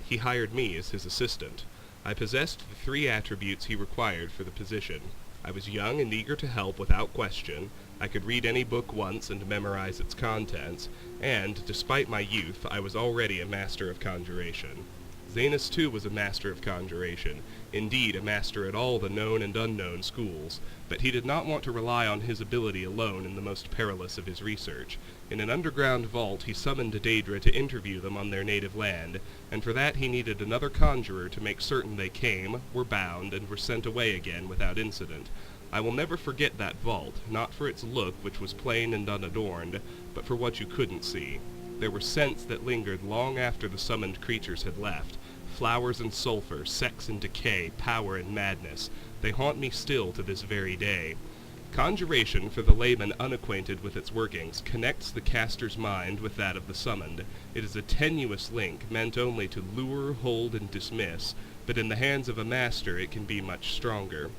he hired me as his assistant. I possessed the 3 attributes he required for the position. I was young and eager to help without question. I could read any book once and memorize its contents, and, despite my youth, I was already a master of conjuration. Zanus too was a master of conjuration, indeed a master at all the known and unknown schools, but he did not want to rely on his ability alone in the most perilous of his research. In an underground vault he summoned Daedra to interview them on their native land, and for that he needed another conjurer to make certain they came, were bound, and were sent away again without incident. I will never forget that vault, not for its look, which was plain and unadorned, but for what you couldn't see. There were scents that lingered long after the summoned creatures had left. Flowers and sulfur, sex and decay, power and madness. They haunt me still to this very day. Conjuration, for the layman unacquainted with its workings, connects the caster's mind with that of the summoned. It is a tenuous link, meant only to lure, hold, and dismiss, but in the hands of a master it can be much stronger.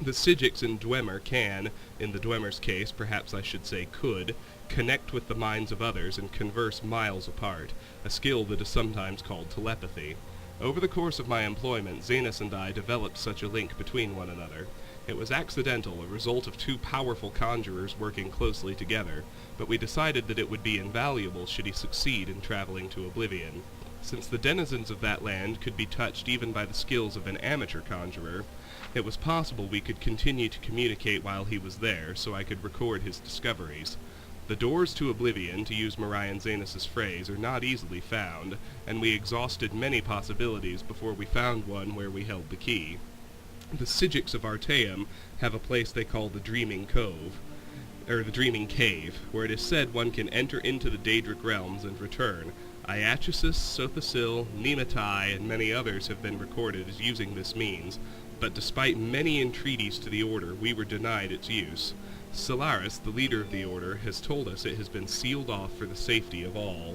The Psijics in Dwemer can, in the Dwemer's case perhaps I should say could, connect with the minds of others and converse miles apart, a skill that is sometimes called telepathy. Over the course of my employment, Zanus and I developed such a link between one another. It was accidental, a result of 2 powerful conjurers working closely together, but we decided that it would be invaluable should he succeed in traveling to Oblivion. Since the denizens of that land could be touched even by the skills of an amateur conjurer, it was possible we could continue to communicate while he was there, so I could record his discoveries. The doors to oblivion, to use Morion Zanus's phrase, are not easily found, and we exhausted many possibilities before we found one where we held the key. The Sigics of Artaeum have a place they call the Dreaming Cove, or the Dreaming Cave, where it is said one can enter into the Daedric realms and return. Iachesis, Sothasil, Nemetai, and many others have been recorded as using this means, but despite many entreaties to the Order, we were denied its use. Solaris, the leader of the Order, has told us it has been sealed off for the safety of all.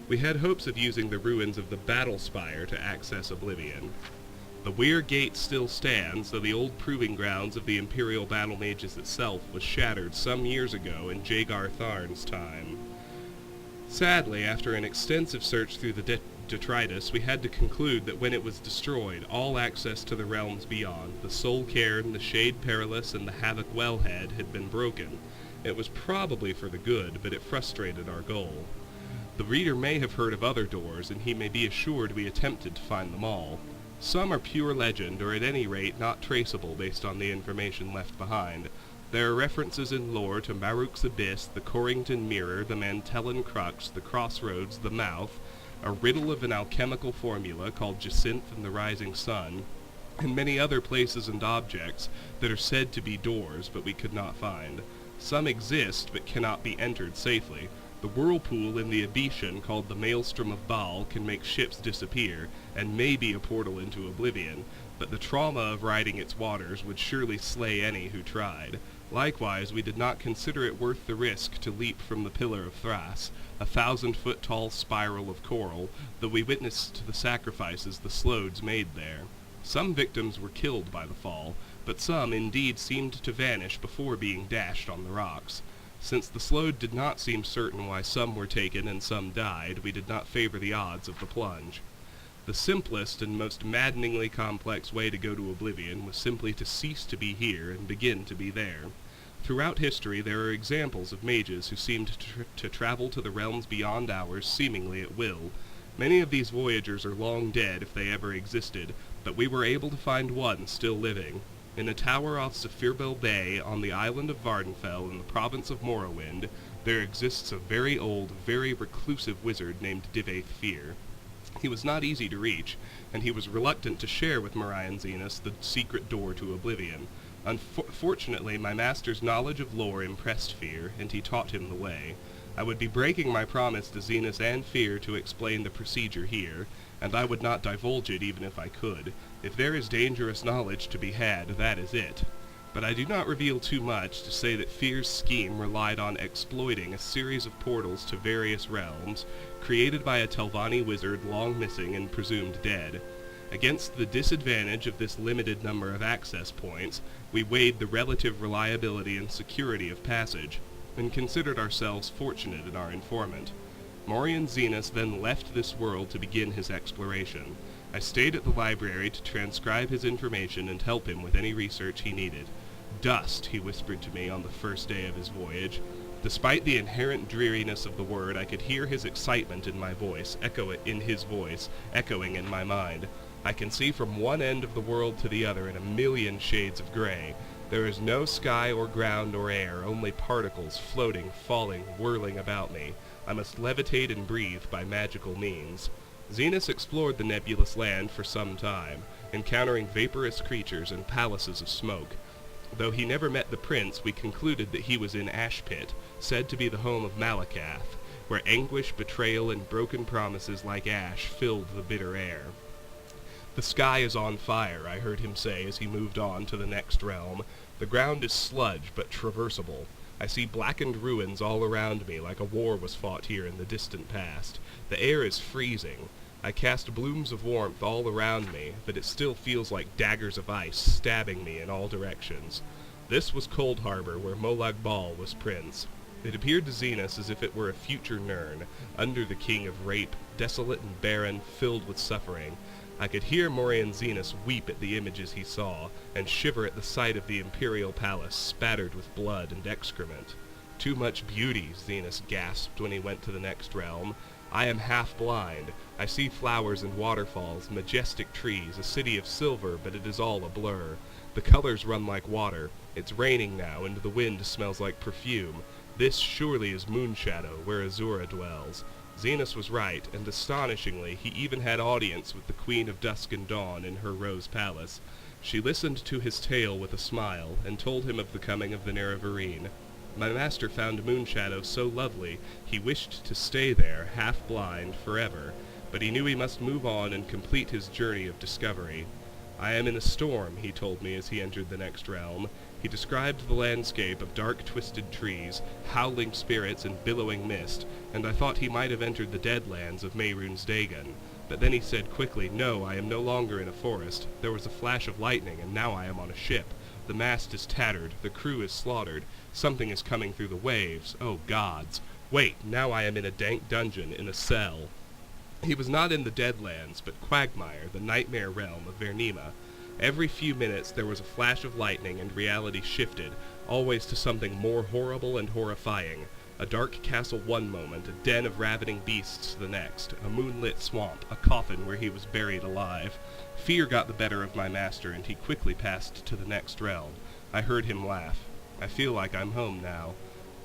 We had hopes of using the ruins of the Battle Spire to access Oblivion. The Weir Gate still stands, though the old proving grounds of the Imperial Battle Mages itself was shattered some years ago in Jagar Tharn's time. Sadly, after an extensive search through the detritus, we had to conclude that when it was destroyed, all access to the realms beyond, the Soul Cairn, the Shade Perilous, and the Havoc Wellhead, had been broken. It was probably for the good, but it frustrated our goal. The reader may have heard of other doors, and he may be assured we attempted to find them all. Some are pure legend, or at any rate not traceable based on the information left behind. There are references in lore to Maruk's Abyss, the Corrington Mirror, the Mantellan Crux, the Crossroads, the Mouth, a riddle of an alchemical formula called Jacinth and the Rising Sun, and many other places and objects that are said to be doors, but we could not find. Some exist, but cannot be entered safely. The whirlpool in the Abetian, called the Maelstrom of Baal, can make ships disappear, and may be a portal into oblivion, but the trauma of riding its waters would surely slay any who tried. Likewise, we did not consider it worth the risk to leap from the Pillar of Thras, a 1,000-foot-tall spiral of coral, though we witnessed the sacrifices the Slodes made there. Some victims were killed by the fall, but some indeed seemed to vanish before being dashed on the rocks. Since the Slode did not seem certain why some were taken and some died, we did not favor the odds of the plunge. The simplest and most maddeningly complex way to go to oblivion was simply to cease to be here and begin to be there. Throughout history there are examples of mages who seemed to travel to the realms beyond ours seemingly at will. Many of these voyagers are long dead if they ever existed, but we were able to find one still living. In a tower off Zephyrbel Bay on the island of Vardenfell in the province of Morrowind, there exists a very old, very reclusive wizard named Divaith Fear. He was not easy to reach, and he was reluctant to share with Morion Zanus the secret door to oblivion. Unfortunately, my master's knowledge of lore impressed Fear, and he taught him the way. I would be breaking my promise to Zanus and Fear to explain the procedure here, and I would not divulge it even if I could. If there is dangerous knowledge to be had, that is it. But I do not reveal too much to say that Fear's scheme relied on exploiting a series of portals to various realms, created by a Telvanni wizard long missing and presumed dead. Against the disadvantage of this limited number of access points, we weighed the relative reliability and security of passage, and considered ourselves fortunate in our informant. Morion Zanus then left this world to begin his exploration. I stayed at the library to transcribe his information and help him with any research he needed. Dust, he whispered to me on the first day of his voyage. Despite the inherent dreariness of the word, I could hear his excitement in my voice, echoing in my mind. I can see from one end of the world to the other in a million shades of gray. There is no sky or ground or air, only particles floating, falling, whirling about me. I must levitate and breathe by magical means. Zanus explored the nebulous land for some time, encountering vaporous creatures and palaces of smoke. Though he never met the prince, we concluded that he was in Ashpit, said to be the home of Malakath, where anguish, betrayal, and broken promises like ash filled the bitter air. The sky is on fire, I heard him say as he moved on to the next realm. The ground is sludge, but traversable. I see blackened ruins all around me, like a war was fought here in the distant past. The air is freezing. I cast blooms of warmth all around me, but it still feels like daggers of ice stabbing me in all directions. This was Cold Harbor, where Molag Bal was prince. It appeared to Zanus as if it were a future Nirn, under the king of rape, desolate and barren, filled with suffering. I could hear Morion Zanus weep at the images he saw, and shiver at the sight of the imperial palace spattered with blood and excrement. Too much beauty, Zanus gasped when he went to the next realm. I am half blind. I see flowers and waterfalls, majestic trees, a city of silver, but it is all a blur. The colors run like water. It's raining now, and the wind smells like perfume. This surely is Moonshadow, where Azura dwells. Zenas was right, and astonishingly, he even had audience with the Queen of Dusk and Dawn in her Rose Palace. She listened to his tale with a smile, and told him of the coming of the Nerevarine. My master found Moonshadow so lovely, he wished to stay there, half blind, forever, but he knew he must move on and complete his journey of discovery. I am in a storm, he told me as he entered the next realm. He described the landscape of dark twisted trees, howling spirits, and billowing mist, and I thought he might have entered the Deadlands of Mehrunes Dagon. But then he said quickly, "No, I am no longer in a forest. There was a flash of lightning, and now I am on a ship. The mast is tattered, the crew is slaughtered, something is coming through the waves. Oh gods! Wait, now I am in a dank dungeon, in a cell." He was not in the Deadlands, but Quagmire, the nightmare realm of Vernima. Every few minutes there was a flash of lightning and reality shifted, always to something more horrible and horrifying. A dark castle one moment, a den of ravening beasts the next, a moonlit swamp, a coffin where he was buried alive. Fear got the better of my master, and he quickly passed to the next realm. I heard him laugh. I feel like I'm home now.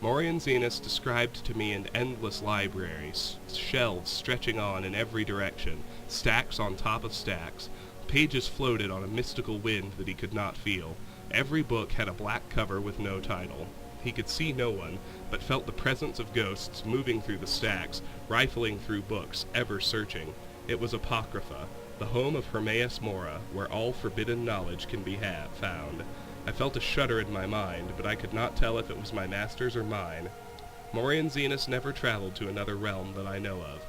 Morian Zenas described to me an endless library, shelves stretching on in every direction, stacks on top of stacks. Pages floated on a mystical wind that he could not feel. Every book had a black cover with no title. He could see no one, but felt the presence of ghosts moving through the stacks, rifling through books, ever searching. It was Apocrypha, the home of Hermaeus Mora, where all forbidden knowledge can be found. I felt a shudder in my mind, but I could not tell if it was my master's or mine. Morian Zenas never traveled to another realm that I know of.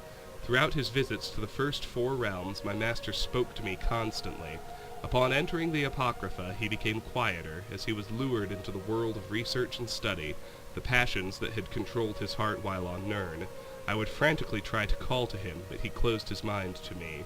Throughout his visits to the first 4 realms, my master spoke to me constantly. Upon entering the Apocrypha, he became quieter, as he was lured into the world of research and study, the passions that had controlled his heart while on Nirn. I would frantically try to call to him, but he closed his mind to me.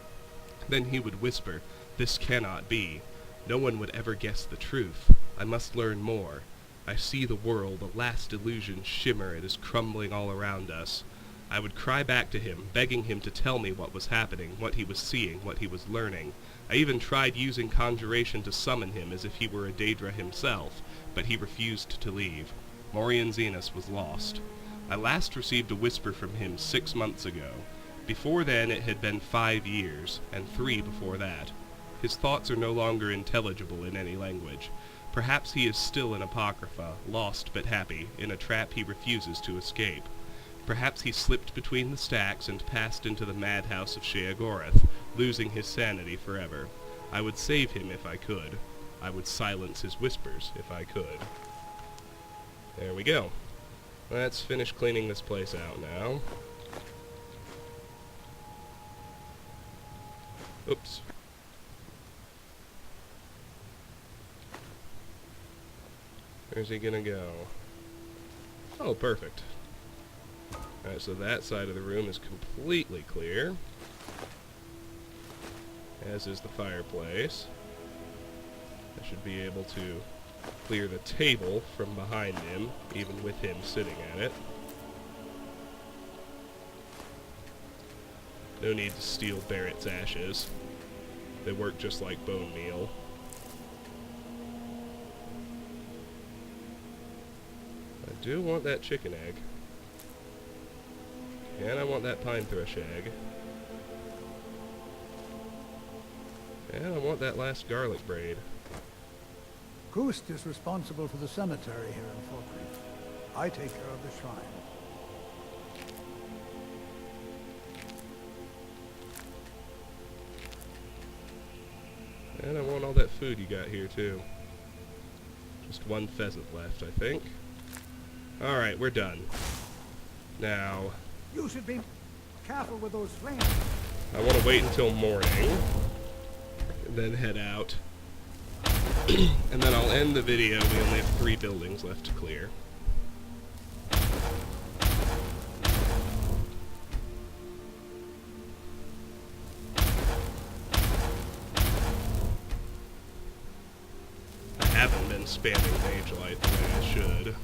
Then he would whisper, "This cannot be. No one would ever guess the truth. I must learn more. I see the world, a last illusion shimmer, it is crumbling all around us." I would cry back to him, begging him to tell me what was happening, what he was seeing, what he was learning. I even tried using conjuration to summon him as if he were a Daedra himself, but he refused to leave. Morian Zenas was lost. I last received a whisper from him 6 months ago. Before then it had been 5 years, and 3 before that. His thoughts are no longer intelligible in any language. Perhaps he is still in Apocrypha, lost but happy, in a trap he refuses to escape. Perhaps he slipped between the stacks and passed into the madhouse of Sheogorath, losing his sanity forever. I would save him if I could. I would silence his whispers if I could. There we go. Let's finish cleaning this place out now. Oops. Where's he gonna go? Oh, perfect. Alright, so that side of the room is completely clear, as is the fireplace. I should be able to clear the table from behind him, even with him sitting at it. No need to steal Barrett's ashes. They work just like bone meal. I do want that chicken egg. And I want that pine thrush egg. And I want that last garlic braid. Kust is responsible for the cemetery here in Falkreath. I take care of the shrine. And I want all that food you got here, too. Just 1 pheasant left, I think. Alright, we're done. Now, You should be careful with those flames. I want to wait until morning, and then head out. And then I'll end the video. We only have 3 buildings left to clear. I haven't been spamming Mage Light the way I should.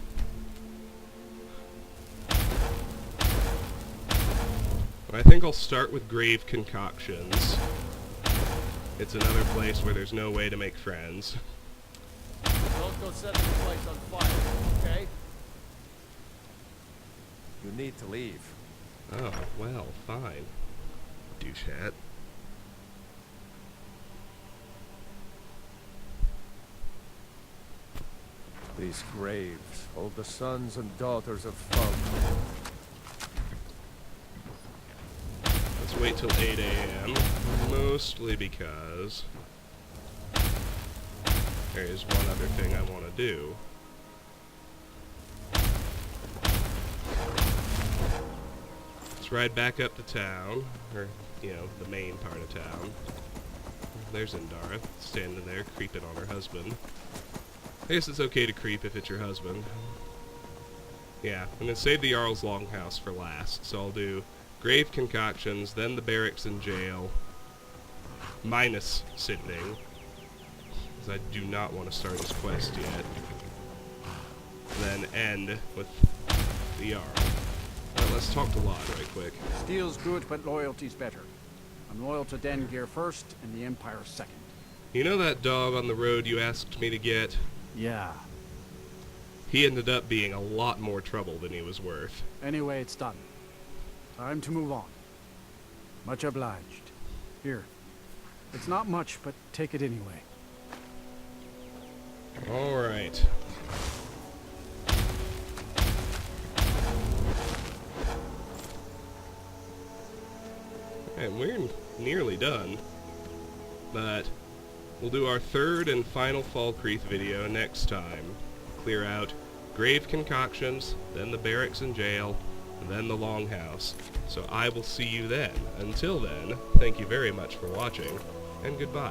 I think I'll start with grave concoctions. It's another place where there's no way to make friends. Don't go setting the place on fire, okay? You need to leave. Oh, well, fine. Douchehat. These graves hold the sons and daughters of Falkreath. Let's wait till 8 a.m. Mostly because there is one other thing I want to do. Let's ride back up to town, or, you know, the main part of town. There's Indara, standing there, creeping on her husband. I guess it's okay to creep if it's your husband. Yeah, I'm gonna save the Jarl's Longhouse for last, so I'll do grave concoctions, then the barracks and jail, minus Sinding, because I do not want to start his quest yet. Then end with the Jarl. Now let's talk to Lod right quick. Steel's good, but loyalty's better. I'm loyal to Dengir first, and the Empire second. You know that dog on the road you asked me to get? Yeah. He ended up being a lot more trouble than he was worth. Anyway, it's done. Time to move on. Much obliged. Here. It's not much, but take it anyway. Alright. And we're nearly done. But we'll do our third and final Falkreath video next time. Clear out grave concoctions, then the barracks and jail, and then the Longhouse. So I will see you then. Until then, thank you very much for watching, and goodbye.